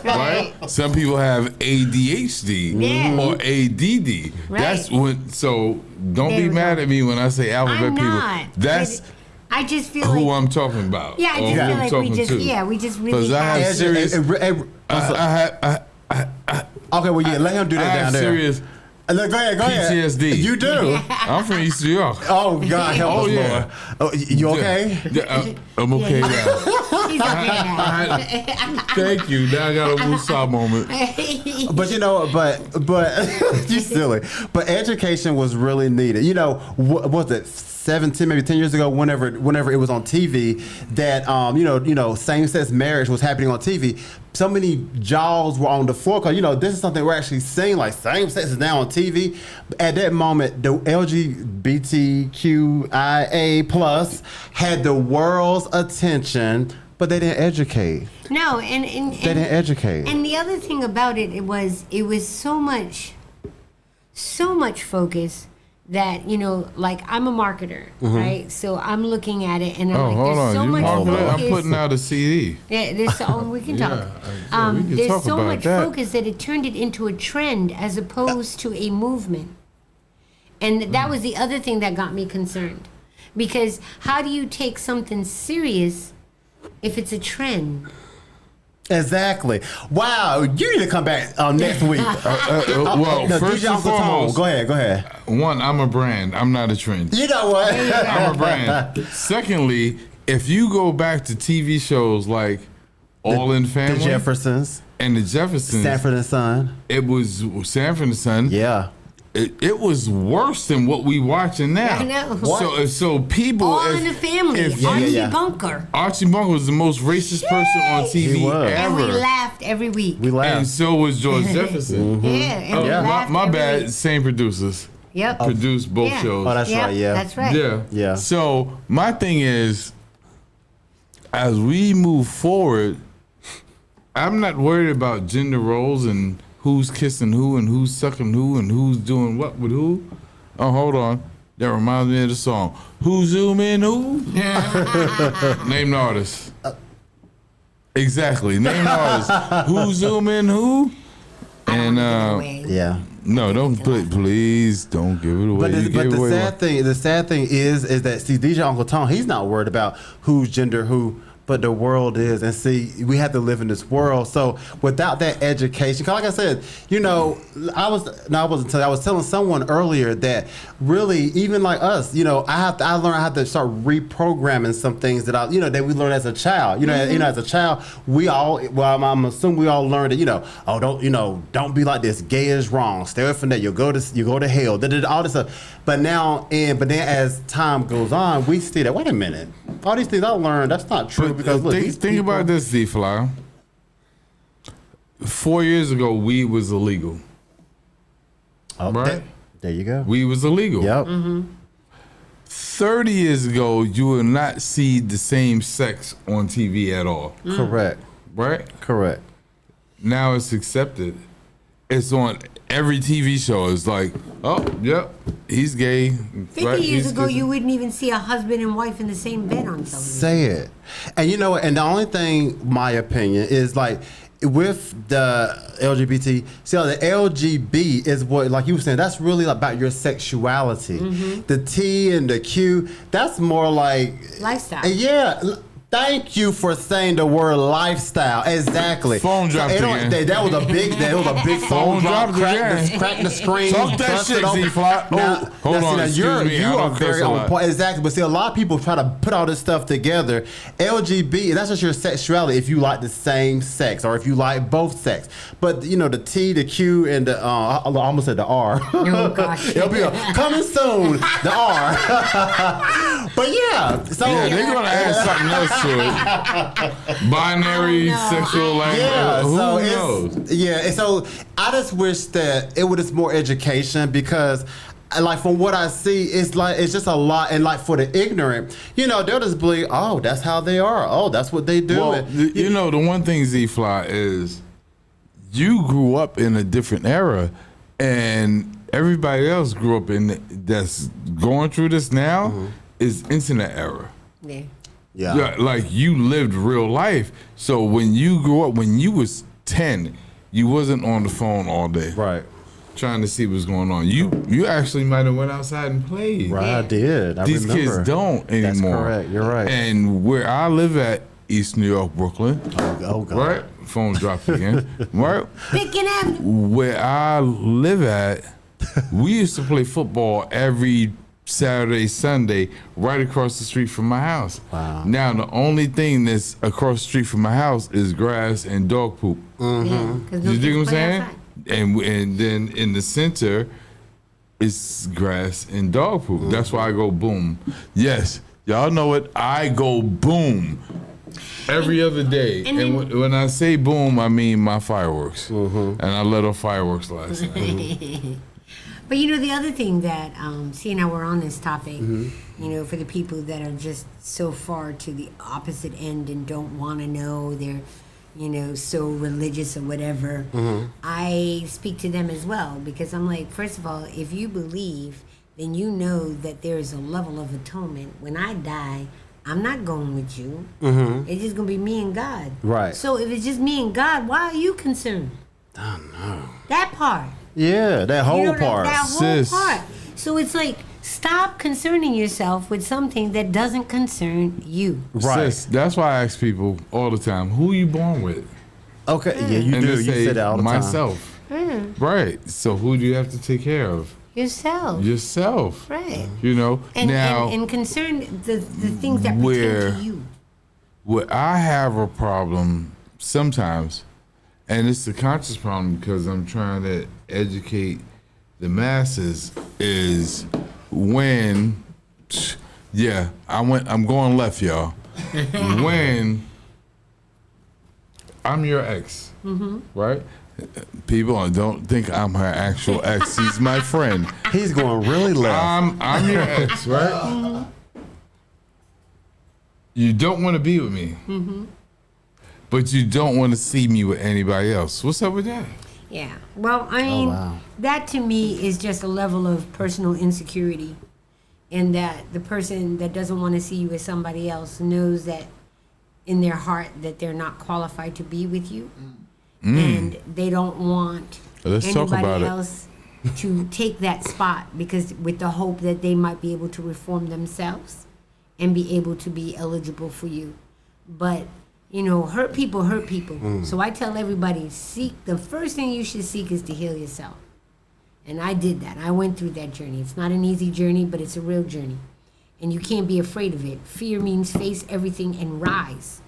right? Some people have ADHD Yeah. or ADD. Right. That's when. So don't There be we mad go. at me when I say alphabet I'm people. not. That's But I just feel who like, I'm talking about. yeah, I or just who feel I'm like we talking just, to. we just really 'Cause I have have. serious- Okay, well, yeah, let him do I that have down there. serious Look, go ahead. PTSD. You do. I'm from East New York. Oh God, help Oh, us, yeah. Lord. Oh, you okay? I'm okay now. He's okay now. Thank you. Now I got a woosah moment. But but you silly. But education was really needed. What was it? 17, maybe 10 years ago, whenever it was on TV, that same-sex marriage was happening on TV. So many jaws were on the floor because this is something we're actually seeing, like same-sex is now on TV. At that moment, the LGBTQIA plus had the world's attention, but they didn't educate. No, They didn't educate. And the other thing about it, it was so much focus that like I'm a marketer, right? So I'm looking at it and I'm Oh, like, hold there's on. so You much marketing? focus. I'm putting out a CD. Yeah, there's so we can talk. we can There's talk so about much that. focus that it turned it into a trend as opposed to a movement. And that was the other thing that got me concerned, because how do you take something serious if it's a trend? Exactly. Wow, you need to come back next week. Well, No, first DJ and Uncle Tom, foremost, go ahead. one, I'm a brand. I'm not a trend. You know what? I'm a brand. Secondly, if you go back to TV shows like All in The Family Jeffersons, and the Jeffersons, Sanford and Son. it was Sanford and Son. Yeah. it was worse than what we watching now. I know. So people, All in the Family. Archie yeah. Bunker. Archie Bunker was the most racist person on TV He was. And we ever, laughed every week. We and laugh. so was George Jefferson. Yeah, and we Oh, laughed my every bad. week. Same producers Yep. produced both Yeah. shows. Oh, that's Yep, right. Yeah. That's right. Yeah. Yeah. So my thing is, as we move forward, I'm not worried about gender roles and who's kissing who and who's sucking who and who's doing what with who. Oh, hold on. That reminds me of the song. Who zoom in who? Name the artist. Exactly. Name the artist. Who zoom in who? And Yeah. no, don't please don't give it away. But You gave the away sad thing is that see DJ Uncle Tom, he's not worried about whose gender who, but the world is. And see, we have to live in this world. So without that education, 'cause like I said, I was telling someone earlier that really, even like us, I learned how to start reprogramming some things that that we learned as a child. As a child, I'm assuming we all learned that, don't be like this. Gay is wrong. Stay away from that. You go to hell. All this stuff. But then as time goes on, we see that, wait a minute, all these things I learned, that's not true. Because look, think about this, Z-Fly. 4 years ago, weed was illegal. Oh, Right? There you go. Weed was illegal. Yep. 30 years ago, you will not see the same sex on TV at all. Correct. Right? Correct. Now it's accepted. It's on every TV show. It's like, oh, yep, he's gay. 50 years ago, you wouldn't even see a husband and wife in the same bed on television. Say it. And and the only thing, my opinion, is like with the LGBT, see, the LGB is what, like you were saying, that's really about your sexuality. The T and the Q, that's more like Lifestyle. Yeah. Thank you for saying the word lifestyle. Exactly. Phone dropped again. That was a big phone drop. dropped again. Crack the screen. Talk that bust it shit, open. Z-Fly. Now, Hold on, excuse me, you I are don't very curse a on lot. point. Exactly. But see, a lot of people try to put all this stuff together. LGBT, that's just your sexuality if you like the same sex or if you like both sex. But the T, the Q, and the I almost said the R. Oh, gosh. It'll be coming soon. The R. But yeah, so Yeah, they're gonna add something else to it. Binary, Oh, no. sexual language. yeah, Who so knows? and so I just wish that it was more education because. Like from what I see, it's just a lot, and like for the ignorant, they'll just believe, oh, that's how they are, oh, that's what they do. Well, the one thing, Z-Fly, is you grew up in a different era, and everybody else grew up that's going through this now is internet era. Yeah. yeah, Like you lived real life. So when you grew up, when you was 10, you wasn't on the phone all day. right. Trying to see what's going on. You actually might have went outside and played. Right, I did. These remember. kids don't anymore. That's correct. You're right. And where I live at, East New York, Brooklyn, oh God. right? Phone dropped again. Right? Picking up. Where I live at, we used to play football every Saturday, Sunday, right across the street from my house. Wow. Now the only thing that's across the street from my house is grass and dog poop. Yeah, 'cause no You dig kids what I'm play saying? outside. And then in the center, it's grass and dog poop. That's why I go boom. Yes, y'all know it. I go boom every other day. And And then- when I say boom, I mean my fireworks. And I let off fireworks last night. But the other thing that, seeing how we're on this topic, for the people that are just so far to the opposite end and don't want to know, they're, so religious or whatever, I speak to them as well because I'm like, first of all, if you believe, then you know that there is a level of atonement. When I die, I'm not going with you. It's just going to be me and God. Right. So if it's just me and God, why are you concerned? I don't know. That part. Yeah, that whole part. That whole Sis. part. So it's like, stop concerning yourself with something that doesn't concern you. Right. Sis, that's why I ask people all the time, who you born with? Okay. Yeah, you And do. they You say, say that all the time. myself. Right. So who do you have to take care of? Yourself. Yourself. Right. And now, and concern the things that where- pertain to you. where I have a problem sometimes, and it's a conscious problem because I'm trying to educate the masses is when, I'm going left, y'all. When I'm your ex, right? People don't think I'm her actual ex. He's my friend. He's going really left. I'm your ex, right? You don't want to be with me, but you don't want to see me with anybody else. What's up with that? Yeah. Well, I mean, wow. that to me is just a level of personal insecurity, and that the person that doesn't want to see you with somebody else knows that in their heart that they're not qualified to be with you, and they don't want Let's talk about anybody it. else to take that spot because with the hope that they might be able to reform themselves and be able to be eligible for you. But you know, hurt people hurt people. So I tell everybody, the first thing you should seek is to heal yourself. And I did that. I went through that journey. It's not an easy journey, but it's a real journey. And you can't be afraid of it. Fear means face everything and rise.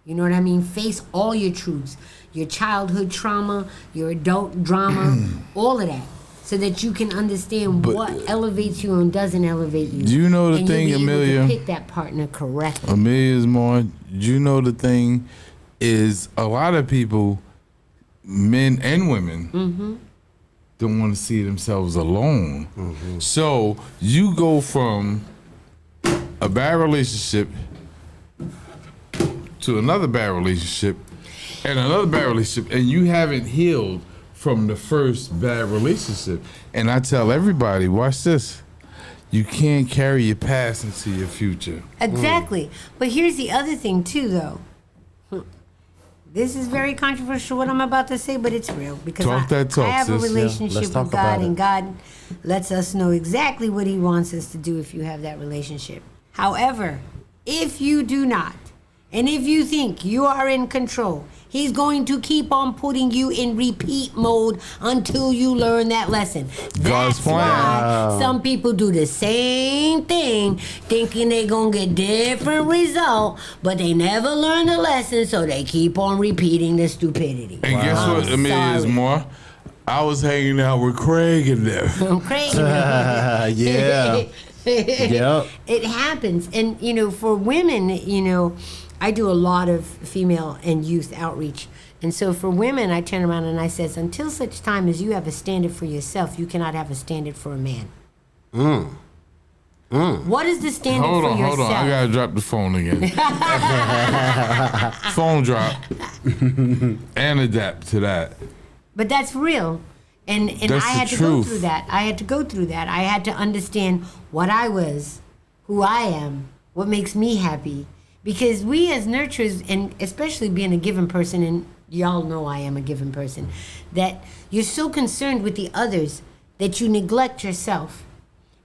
You know what I mean? Face all your truths, your childhood trauma, your adult drama, all of that, so that you can understand what elevates you and doesn't elevate you. Do you know the and thing, you'll be able Amelia? to pick that partner correctly. Amelia's more. You know the thing is a lot of people, men and women, don't want to see themselves alone. So you go from a bad relationship to another bad relationship and another bad relationship, and you haven't healed from the first bad relationship. And I tell everybody, watch this. You can't carry your past into your future. Exactly. But here's the other thing, too, though. This is very controversial, what I'm about to say, but it's real. Because Talk that talk, I have a sis. relationship let's talk with God, about and it. God lets us know exactly what He wants us to do if you have that relationship. However, if you do not, and if you think you are in control, He's going to keep on putting you in repeat mode until you learn that lesson. God's That's plan. why some people do the same thing, thinking they're going to get different result, but they never learn the lesson, so they keep on repeating the stupidity. And guess what, I'm Amelia, is sorry. more? I was hanging out with Craig and them. I'm crazy. Yeah. Yep. It happens. And, you know, for women, you know, I do a lot of female and youth outreach. And so for women, I turn around and I says, until such time as you have a standard for yourself, you cannot have a standard for a man. What is the standard Hold for on, yourself? hold on. I got to drop the phone again. Phone drop. And adapt to that. But that's real. And That's I the had to truth. go through that. I had to go through that. I had to understand what I was, who I am, what makes me happy. Because we as nurturers, and especially being a given person, and y'all know I am a given person, that you're so concerned with the others that you neglect yourself.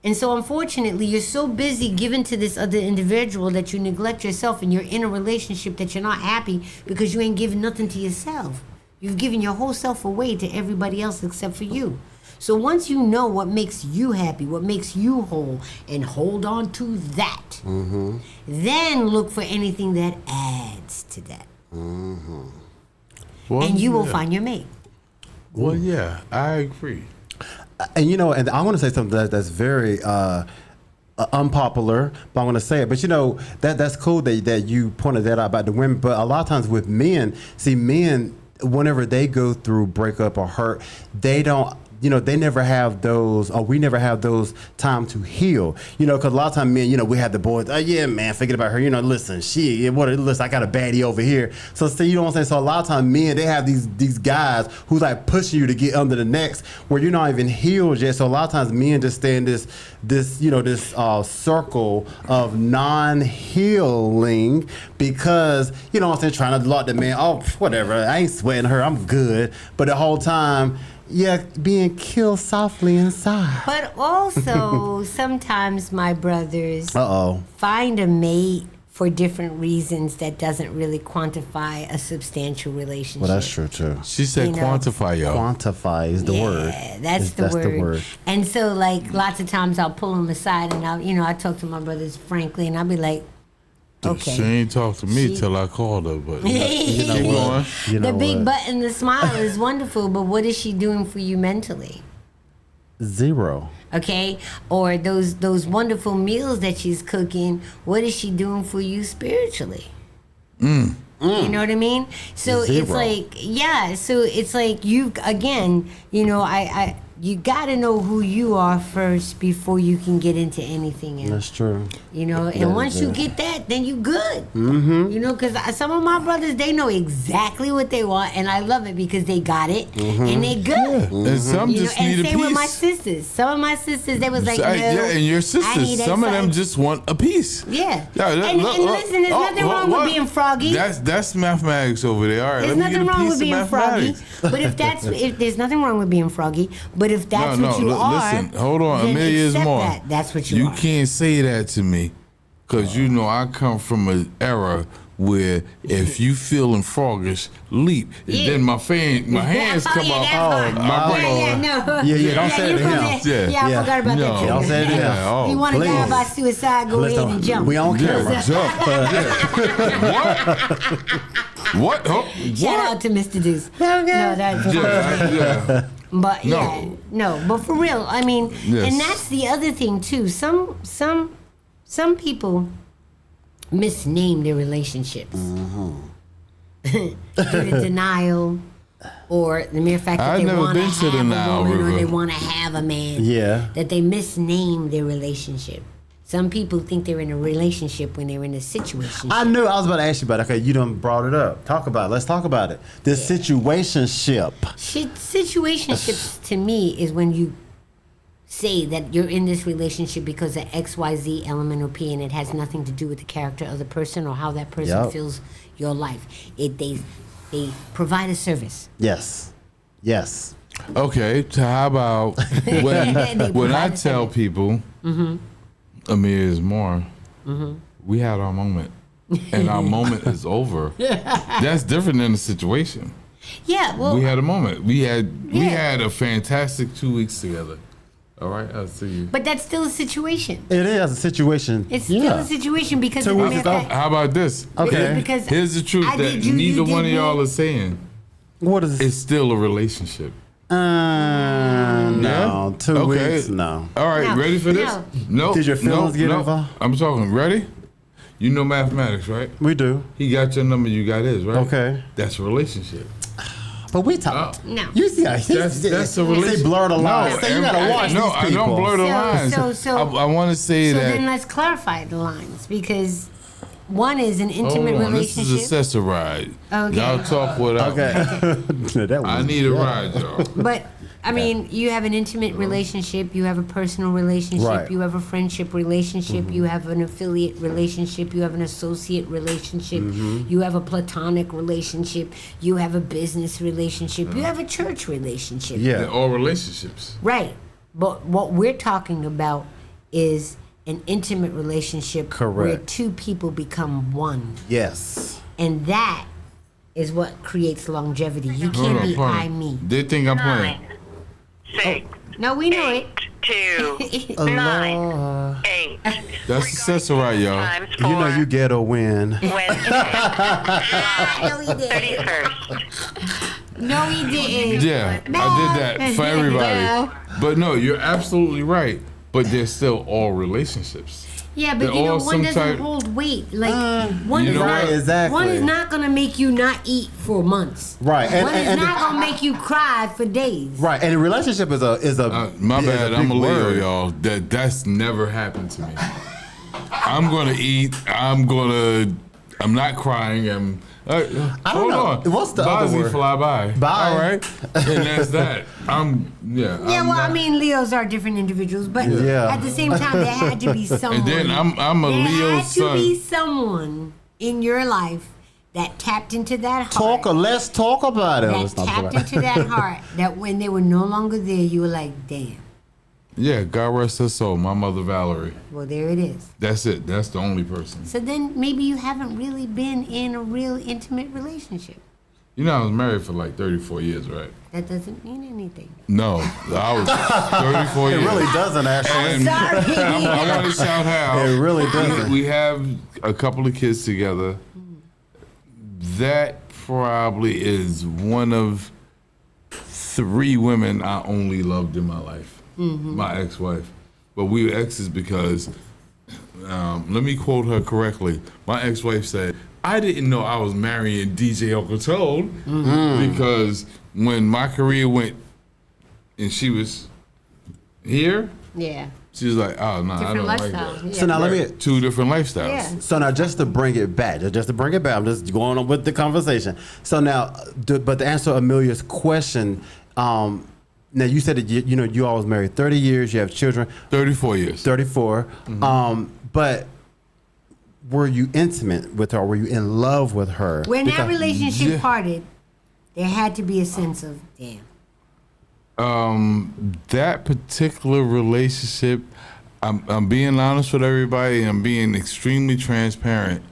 And so unfortunately, you're so busy giving to this other individual that you neglect yourself, and you're in a relationship that you're not happy because you ain't giving nothing to yourself. You've given your whole self away to everybody else except for you. So once you know what makes you happy, what makes you whole, and hold on to that, then look for anything that adds to that. Well, And you will yeah. find your mate. Well, yeah, I agree. And you know, and I want to say something that's very unpopular, but I want to say it. But you know, that's cool that you pointed that out about the women. But a lot of times with men, see, men, whenever they go through breakup or hurt, they don't. You know, they never have those, or we never have those time to heal. You know, because a lot of times men, you know, we have the boys, oh yeah, man, forget about her. You know, listen, listen, I got a baddie over here. So, see, you know what I'm saying? So a lot of times men, they have these guys who's like pushing you to get under the necks where you're not even healed yet. So a lot of times men just stay in this circle of non-healing because, you know what I'm saying, trying to lock the man, oh, whatever, I ain't sweating her, I'm good. But the whole time, yeah, being killed softly inside. But also, sometimes my brothers Uh-oh. find a mate for different reasons that doesn't really quantify a substantial relationship. Well, that's true, too. She said You know, quantify, y'all. Quantify is the word. Yeah, that's the That's word. the word. And so, like, lots of times I'll pull them aside and I talk to my brothers frankly, and I'll be like, okay. She ain't talked to me She- till I called her, but You know keep what? going. You know The big what? butt and the smile is wonderful, but what is she doing for you mentally? Zero. Okay, or those wonderful meals that she's cooking, what is she doing for you spiritually? You know what I mean? So it's Zero. like, yeah, so it's like you, again, you know, you gotta know who you are first before you can get into anything else. That's true. You know, That and is once you it. get that, then you good. Mm-hmm. You know, because some of my brothers, they know exactly what they want, and I love it because they got it, and they good. And some You know, just need and a same with my piece. sisters. Some of my sisters, they was like, no, Yeah, and your I sisters, need some of them X, Y. just want a piece. Yeah. Yeah, And listen, there's nothing wrong with being froggy. That's mathematics over there. All right, There's let me get nothing a wrong piece with of being froggy, mathematics. but if there's nothing wrong with being froggy, but if that's what you are, listen, hold on, then Amelia is accept more. That's what you You are. can't say that to me, cause you know I come from an era where if you feeling froggish, leap, and Yeah. then my hands come yeah, up. that part. my brain. no. Yeah, don't say it you to from him. there. Yeah. Yeah, I Yeah. forgot about No. that. Don't say it to him. Yeah, oh, If you want to die please. by suicide, go ahead and jump. We on camera. Yeah, jump. What? Oh, Shout out to Mr. Deuce. No, that's yeah. But No. yeah, no. But for real, I mean, Yes. and that's the other thing too. Some people misname their relationships due to denial, or the mere fact that I've they never want to been to have a denial, woman or River. they want to have a man. Yeah. That they misname their relationship. Some people think they're in a relationship when they're in a situation. I knew I was about to ask you about it. Okay, you done brought it up. Talk about it. Let's talk about it. The situationship. Situationships to me is when you say that you're in this relationship because of XYZ element or P, and it has nothing to do with the character of the person or how that person Yep. feels your life. They provide a service. Yes. Yes. Okay, so how about They when I provide a tell service. people, Amir is more, we had our moment, and our moment is over. That's different than the situation. Yeah, well, We had a moment. We had Yeah. a fantastic 2 weeks together. All right, I'll see you. but that's still a situation. It is a situation. It's still yeah. a situation because 2 of the weeks mere ago. fact. How about this? Okay. Because Here's the truth I that did you, neither you did one of me. y'all is saying. What is It's still a relationship. no. 2 Okay. weeks? No. All right, No, ready for this? no. No. Did your feelings get involved? I'm talking. Ready? You know mathematics, right? We do. He got your number, you got his, right? Okay. That's a relationship. But we talk. No. You see how That's a relationship. They blur the lines. So you gotta watch No, these I people. don't blur the lines. So- I want to say So that. then let's clarify the lines, because one is an Hold intimate on, this relationship. is a accessoride. Okay. Y'all talk without. Okay. That was, I need a ride, y'all. But I mean, you have an intimate relationship, you have a personal relationship, Right. you have a friendship relationship, you have an affiliate relationship, you have an associate relationship, you have a platonic relationship, you have a business relationship, you have a church relationship. They're Yeah. all relationships. Right. But what we're talking about is an intimate relationship where Correct. two people become one. Yes. And that is what creates longevity. You Hold can't on, be hold on. I, me. They think I'm playing. 6, No, we know it. 2, 9, 8. That's accessoride, y'all. Times You know 4. you get a win. Wednesday, No, he didn't. 31st. No, he didn't. Yeah, I did that for everybody. No. But no, you're absolutely right. But they're still all relationships. Yeah, but They're you know, all one some doesn't type- hold weight. Like one You is know not what? Exactly. one is not gonna make you not eat for months. Right, and- one and- is not gonna make you cry for days. Right, and a relationship is a My is bad, a I'm big a Leo, word. y'all. That's never happened to me. I'm gonna eat. I'm not crying. I don't hold know. on. What's the other Bozzy word? fly by. Bye. All right, and that's that. Yeah, I'm well, I not- mean, Leos are different individuals, but Yeah. at the same time, there had to be someone. And then I'm a there Leo had to be son. someone in your life that tapped into that heart. Let's talk about it. that Let's talk tapped about it. into that heart. That when they were no longer there, you were like, damn. Yeah, God rest her soul. My mother Valerie. Well, there it is. That's it. That's the only person. So then maybe you haven't really been in a real intimate relationship. You know, I was married for like 34 years, right? That doesn't mean anything. No, I was 34 It years. really doesn't actually. And Sorry. I want to shout out. It really doesn't. We have a couple of kids together. That probably is one of 3 women I only loved in my life. my ex-wife. But we were exes because, let me quote her correctly. My ex-wife said, I didn't know I was marrying DJ Uncle Toad because when my career went and she was here, Yeah. she was like, oh, no, I Different don't like lifestyles. that. Yeah. So now let me. Two different lifestyles. Yeah. So now, just to bring it back, I'm just going on with the conversation. So now, but to answer Amelia's question, now you said that you all was married 30 years, you have children, 34 years. 34. But were you intimate with her? Or were you in love with her? When that Because- relationship Yeah. parted, there had to be a sense of, damn. That particular relationship, I'm being honest with everybody. I'm being extremely transparent.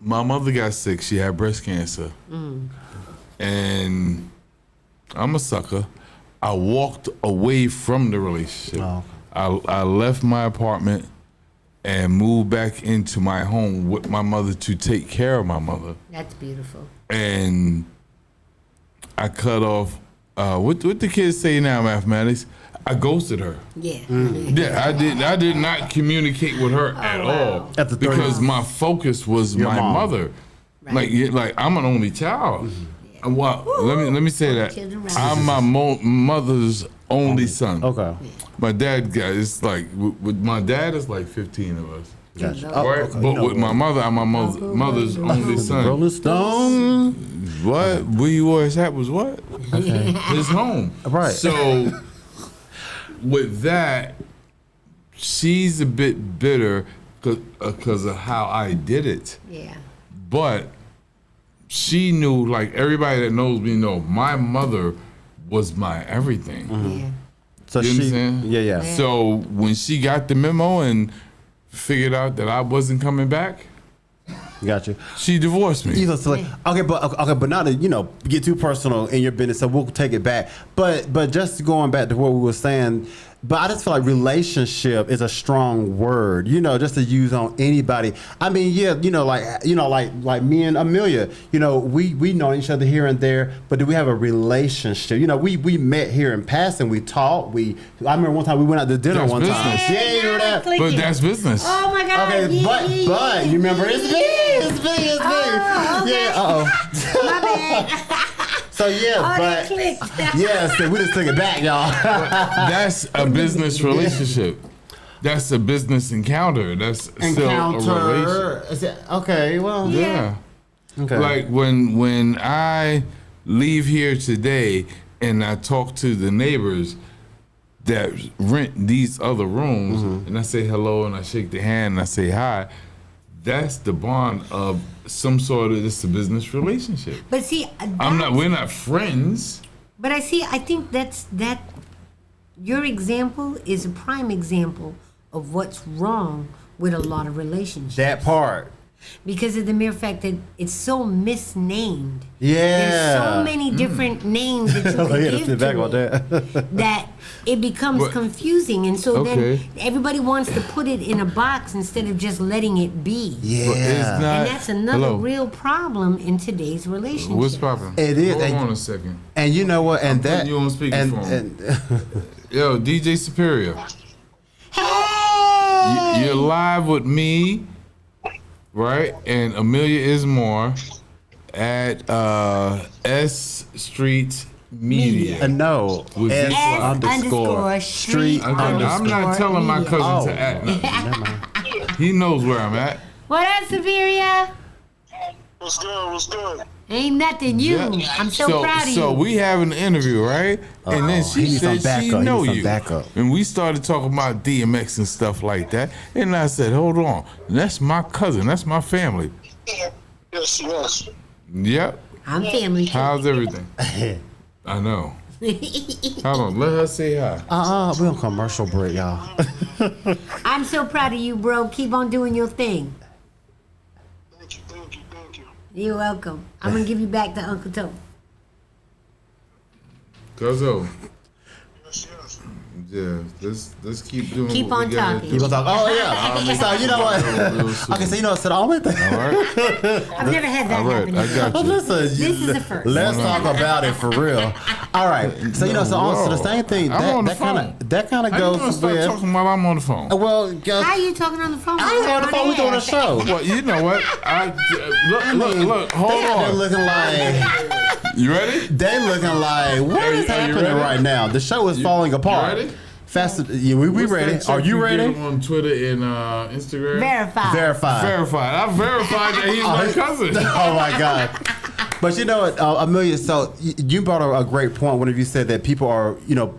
My mother got sick. She had breast cancer. And I'm a sucker. I walked away from the relationship. Oh. I left my apartment and moved back into my home with my mother to take care of my mother. That's beautiful. And I cut off, what the kids say now, mathematics? I ghosted her. Yeah. Yeah, I did not communicate with her at wow. all At the because 30s. my focus was Your my mom. mother. Like I'm an only child. Well, let me say that Children right. I'm my mother's only son. Okay. My dad got it's like with my dad is like 15 of us, Gotcha. Oh, right? okay. But with my mother, I'm my mother's only son. Rolling Stone. What? Where you was at was what? His home. Right. So with that, she's a bit bitter because of how I did it. Yeah. But she knew, like everybody that knows me know, my mother was my everything. Yeah. So You she. understand? Yeah. So when she got the memo and figured out that I wasn't coming back, Got you. she divorced me. So like, okay, but not to get too personal in your business. So we'll take it back. But just going back to what we were saying. But I just feel like relationship is a strong word, just to use on anybody. I mean, yeah, like me and Amelia, we know each other here and there, but do we have a relationship? We met here in passing, we talked, I remember one time we went out to dinner That's one time. business. Yeah, you remember that? But that's business. Oh my God. Okay, yeah, but you remember it's big. Oh, okay. Yeah, My bad. So yeah, Oh, that but clicked. yeah, so we just took it back, y'all. That's a business relationship. That's a business encounter. That's still a relationship. Is it- Okay, well, Yeah. okay. Like when I leave here today and I talk to the neighbors that rent these other rooms and I say hello and I shake their hand and I say hi, that's the bond of some sort of just a business relationship. But see, We're not friends. But I think that your example is a prime example of what's wrong with a lot of relationships. That part. Because of the mere fact that it's so misnamed. Yeah. There's so many different names that you Oh, can yeah, give sit back to on it that it becomes But- confusing. And so Okay. then everybody wants to put it in a box instead of just letting it be. Yeah. But it's not. And that's another Hello. real problem in today's relationship. What's poppin'? It is. Hold And- on a second. And you know what? And that. putting you on speakerphone. and Yo, DJ Superior, Hey! you're live with me, right? And Amelia Ismore at S.STREET Media. no. Was S this underscore street street I'm not underscore telling my media. cousin Oh. to act nothing. Never mind. He knows where I'm at. What up, Superior? What's good? What's good? Ain't nothing you. Yeah. I'm so proud of you. So we have an interview, right? And then he she needs some said she backup. He know needs some you. backup. And we started talking about DMX and stuff like that. And I said, hold on. That's my cousin. That's my family. Yes, yes. Yep. I'm family too. How's everything? I know. Hold on. Let her say hi. We're on commercial break, y'all. I'm so proud of you, bro. Keep on doing your thing. Thank you, thank you, thank you. You're welcome. I'm gonna give you back to Uncle Toe. Cuzzo. Yes, yes. Yeah. Let's keep doing Keep what we on gotta talking. do. You gonna talk? Oh yeah. So you know what? Real soon. Okay, so you know so the only thing. All right. I've never had that All right. happen. I got you. Listen, This is the first. Let's talk about it for real. All right. So so the same thing. I'm on the That kind of How you gonna goes start with. talking while I'm on the phone? Well, How you talking on the phone? I ain't on the phone. We doing a show. Well, you know what? Look, hold They're on. looking like You ready? they looking like what Are is you happening ready? right now? The show is falling apart. ready? Faster. Yeah, we What's ready. that Are check you get ready? him on Twitter and Instagram? Verified. Verified. Verified. I verified that he's my cousin. Oh my God. But you know what, Amelia, so you brought a great point whenever you said that people are,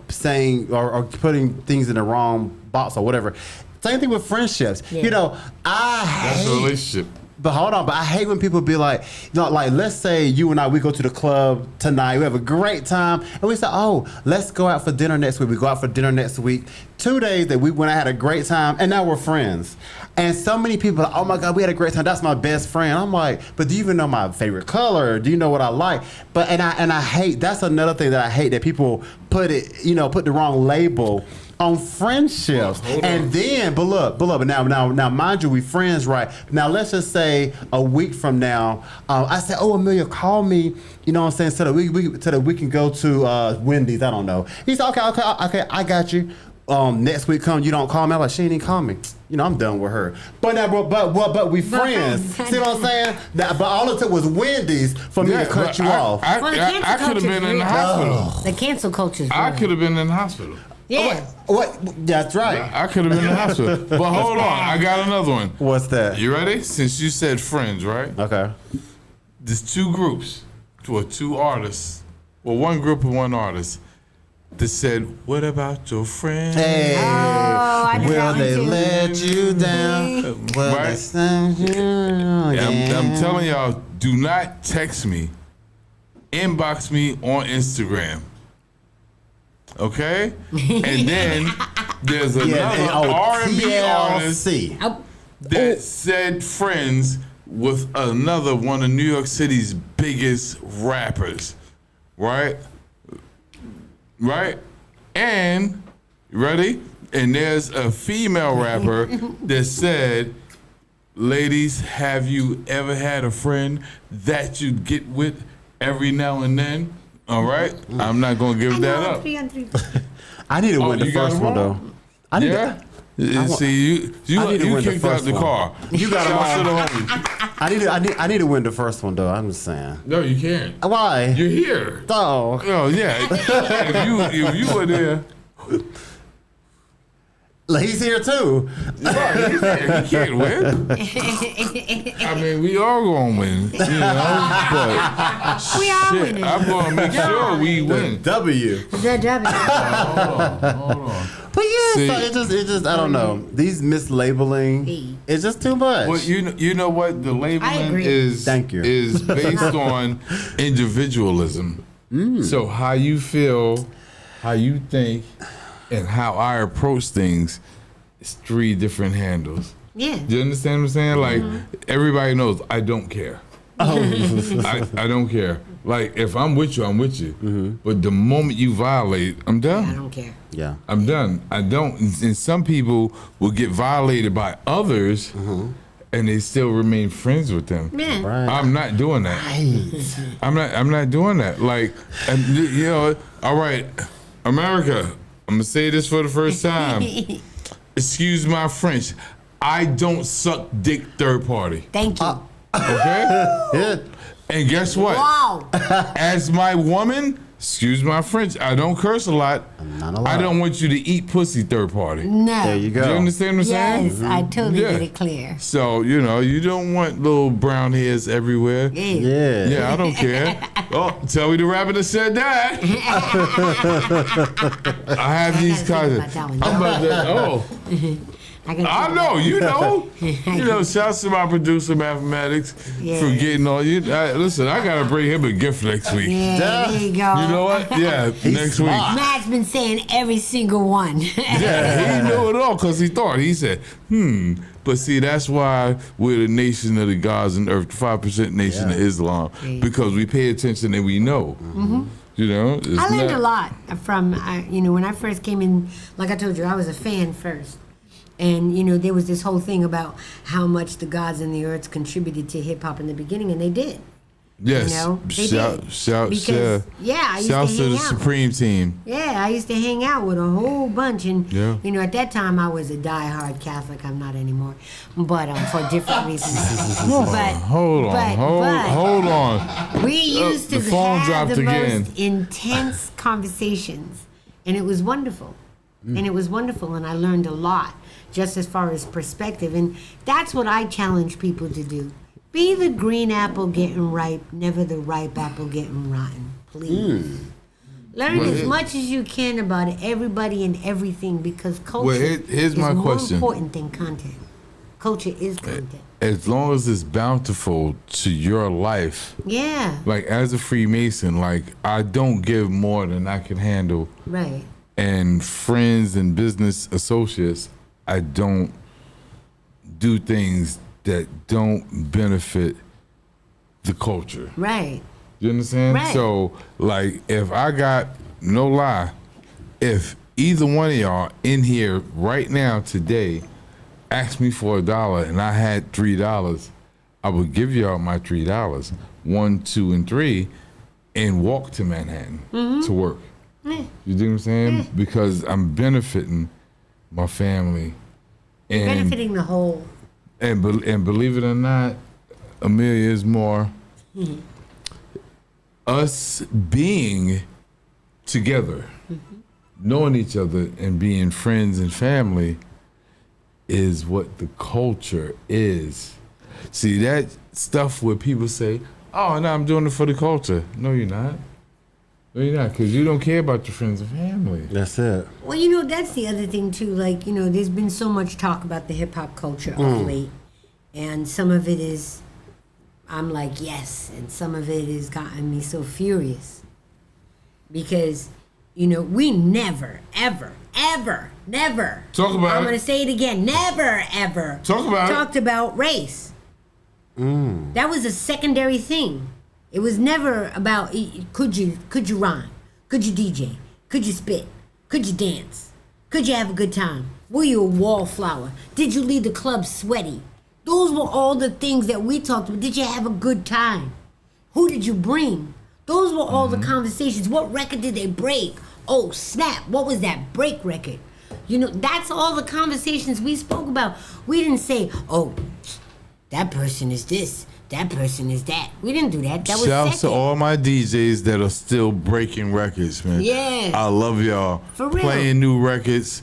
saying or putting things in the wrong box or whatever. Same thing with friendships. Yeah. That's a relationship. But hold on, but I hate when people be like, like let's say you and I, we go to the club tonight, we have a great time, and we say, oh, let's go out for dinner next week. We go out for dinner next week. 2 days that we went out, had a great time, and now we're friends. And so many people are like, oh my God, we had a great time. That's my best friend. I'm like, but do you even know my favorite color? Do you know what I like? But and I hate, that's another thing that I hate, that people put the wrong label on friendships. And then, but now mind you, we friends, right? Now let's just say a week from now, I said, oh, Amelia, call me, you know what I'm saying, so that we can go to Wendy's, I don't know. He said, okay, I got you. Next week you don't call me. I'm like, she didn't call me. I'm done with her. But now, but we friends. See what I'm saying? But all it took was Wendy's for me to cut you off. I could have been in the hospital. The cancel culture. I could have been in the hospital. Yeah. What? That's right. I could have been in the hospital. But hold on, I got another one. What's that? You ready? Since you said friends, right? Okay. There's two groups, two artists. Well, one group and one artist that said, "What about your friends?" Hey, I did that will one they too. let you down? Will Right. they send you I'm telling y'all, do not text me, inbox me on Instagram. Okay? And then there's another R&B artist TLC. that said friends with another one of New York City's biggest rappers. Right? Right? And, ready? And there's a female rapper that said, ladies, have you ever had a friend that you get with every now and then? All right? I'm not going to give that up. 3 on 3. I need to win the you got first it one though. wrong? I need Yeah? to. See, you I need to win the kicked out first the one. car. You got Shout it out to the homie. I need to win the first one though. I'm just saying. No, you can't. Why? You're here. Oh. Oh, yeah. if you were there, He's here too. he can't win. I mean, we all gonna win, but We are shit, winning. I'm gonna make sure we win. W. The W. Hold on. But yeah, See- so it just I don't know. These mislabeling, it's just too much. Well, you know what the I labeling agree. is. Thank you. Is based on individualism. So how you feel, how you think, and how I approach things is 3 different handles. Yeah. Do you understand what I'm saying? Like everybody knows I don't care. I don't care. Like if I'm with you, I'm with you. But the moment you violate, I'm done. I don't care. Yeah. I'm done. I don't. And some people will get violated by others, and they still remain friends with them. Yeah. Right. I'm not doing that. I'm not doing that. Like, and, all right, America. I'm gonna say this for the first time. Excuse my French. I don't suck dick third party. Thank you. Okay. Yeah. And guess what? Wow. As my woman, excuse my French, I don't curse a lot. Not a lot. I don't want you to eat pussy third party. No. There you go. Do you understand what I'm saying? Yes, I totally Yeah. get it clear. So, you don't want little brown hairs everywhere. Yeah. Yeah. Yeah, I don't care. Oh, tell me the rapper that said that. I have these gotta kinds think of. about that one. I'm about to. I know, you know. Shouts to my producer, Mathematics, Yeah. for getting all you. Listen, I gotta bring him a gift next week. Yeah, there you go. You know what? Yeah, next week. smart. Matt's been saying every single one. Yeah, he knew it all because he thought. He said, But see, that's why we're the nation of the gods and earth, 5% nation of Islam, because we pay attention and we know. You know, it's I learned not- a lot from, when I first came in, like I told you, I was a fan first. And, there was this whole thing about how much the gods and the earth contributed to hip hop in the beginning, and they did. Yes. You know, they shout, did. shout, Because, shout. yeah, I used Shouts to to hang the out. Supreme Team. Yeah, I used to hang out with a whole bunch, and Yeah. you know, at that time I was a diehard Catholic. I'm not anymore, but for different reasons. but Hold on. we used to the phone have the dropped again. most intense conversations, and it was wonderful. And it was wonderful, and I learned a lot, just as far as perspective. And that's what I challenge people to do. Be the green apple getting ripe, never the ripe apple getting rotten. Please. Learn as much as you can about everybody and everything, because culture here's is my more question. important than content. Culture is content. As long as it's bountiful to your life, Yeah, like as a Freemason, like I don't give more than I can handle. right. And friends and business associates, I don't do things that don't benefit the culture. Right. You understand? Right. So, like, if I got, no lie, if either one of y'all in here right now today asked me for $1 and I had $3, I would give y'all my $3, 1, 2, and 3, and walk to Manhattan to work. You dig what I'm saying? Because I'm benefiting my family. And Benefiting the whole. and believe it or not, Amelia is more us being together, knowing each other and being friends and family is what the culture is. See, that stuff where people say, oh, no, I'm doing it for the culture. No, you're not. No, you're not, because you don't care about your friends and family. That's it. Well, you know, that's the other thing, too. Like, you know, there's been so much talk about the hip-hop culture of late. And some of it is, I'm like, yes. And some of it has gotten me so furious. Because, you know, we never, ever, never. Talk about I'm it. going to say it again. Never, ever. Talk about it. Talked about race. That was a secondary thing. It was never about could you rhyme, could you DJ, could you spit, could you dance, could you have a good time, were you a wallflower, did you leave the club sweaty? Those were all the things that we talked about. Did you have a good time? Who did you bring? Those were all the conversations. What record did they break? Oh snap! What was that break record? You know, that's all the conversations we spoke about. We didn't say, oh, that person is this. That person is that. We didn't do that. That was Shouts to second. all my DJs that are still breaking records, man. Yeah. I love y'all. For real. Playing new records.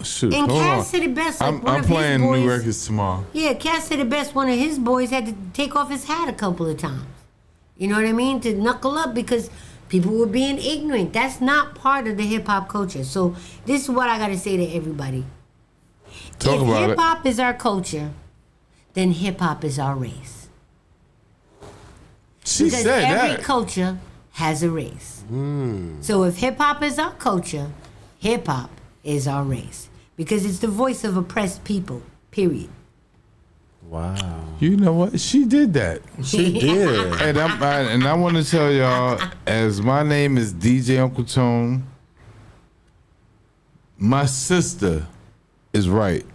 Shoot, And hold on. Cass said it best. Like I'm one of playing his boys, new records tomorrow. Yeah, Cass said it best. One of his boys had to take off his hat a couple of times. You know what I mean? To knuckle up because people were being ignorant. That's not part of the hip hop culture. So this is what I got to say to everybody. Talk if about it. hip hop is our culture, then hip hop is our race. She Because said every that. culture has a race. So if hip hop is our culture, hip hop is our race. Because it's the voice of oppressed people, period. Wow. You know what? She did that. She did. And I want to tell y'all, as my name is DJ Uncle Tone, my sister is right.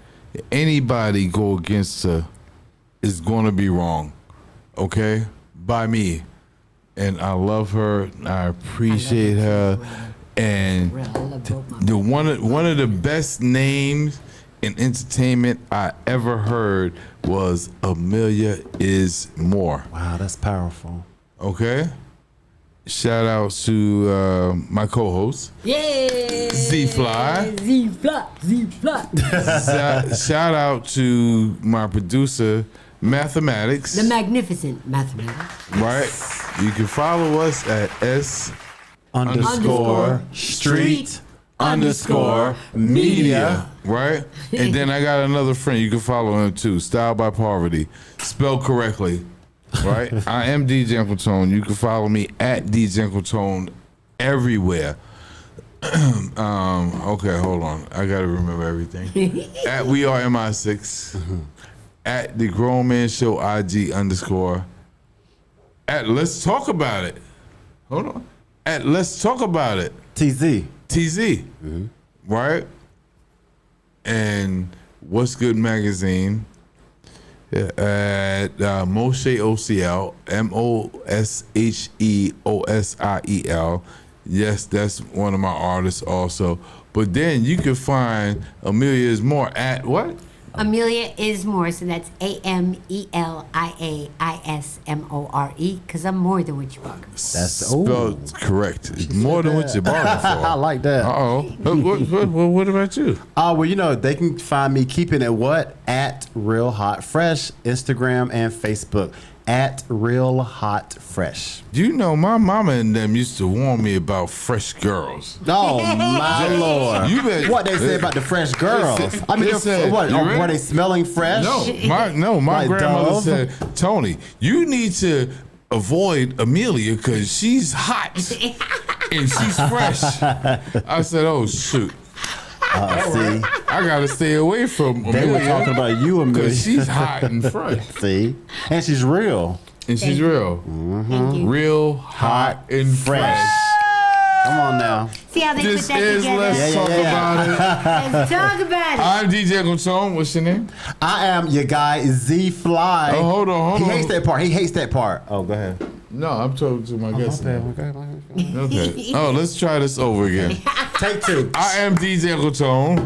Anybody go against her is going to be wrong. Okay? By me. And I love her. I appreciate her. And Real, I love both my the one of the best names in entertainment I ever heard was Amelia is More. Wow, that's powerful. Okay? Shout out to my co-host, Yay! Z-Fly. Z-Fly. Shout out to my producer, Mathematics. The magnificent mathematics. Right? You can follow us at _street _media. Right? And then I got another friend. You can follow him too. Style by Poverty. Spelled correctly. Right? I am DJ Uncle Tone. You can follow me at DJ Uncle Tone everywhere. Okay, hold on. I gotta remember everything. At We Are MI6. At The Grown Man Show IG _ At Let's Talk About It. Hold on. At Let's Talk About It. TZ. TZ. Right? And What's Good Magazine. at Moshe OCL, MOSHEOSIEL. Yes, that's one of my artists also. But then you can find Amelia is More at what? Amelia Ismore, so that's AMELIAISMORE, because I'm more than what you bargained for. That's Spelled correct. More than what you bargained for. I like that. Uh-oh. What about you? Well, you know, they can find me keeping it what? At Real Hot Fresh, Instagram and Facebook. At Real Hot Fresh. You know, my mama and them used to warn me about fresh girls. Oh, my Lord. You bet- What they say about the fresh girls? I mean, They said, what? you ready? Were they smelling fresh? My Like grandmother Dove? said, Tony, you need to avoid Amelia because she's hot and she's fresh. I said, oh, shoot. See, I got to stay away from they were talking Amelia about you, Amelia. because she's hot and fresh. See, and she's real, And she's real. Thank you. Real, hot, and fresh. Come on now. See how they This put that is together? Let's Talk About It. Let's talk about it. I'm DJ Gonzone. What's your name? I am your guy Z Fly. Oh, hold on. He hates that part. He hates that part. Oh, go ahead. No, I'm talking to my guest. Okay. Okay. Oh, let's try this over again. Take two. I am DJ Gonzone,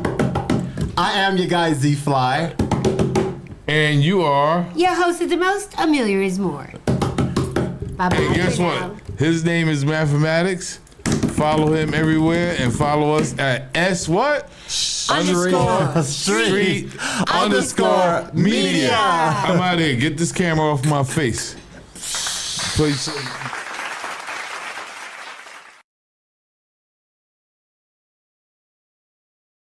I am your guy Z Fly. and you are. Your host of the most, Amelia Ismore. Bye-bye. And guess what? His name is Mathematics. Follow him everywhere and follow us at S what? Street _ media. media. I'm out of here. Get this camera off my face. Please.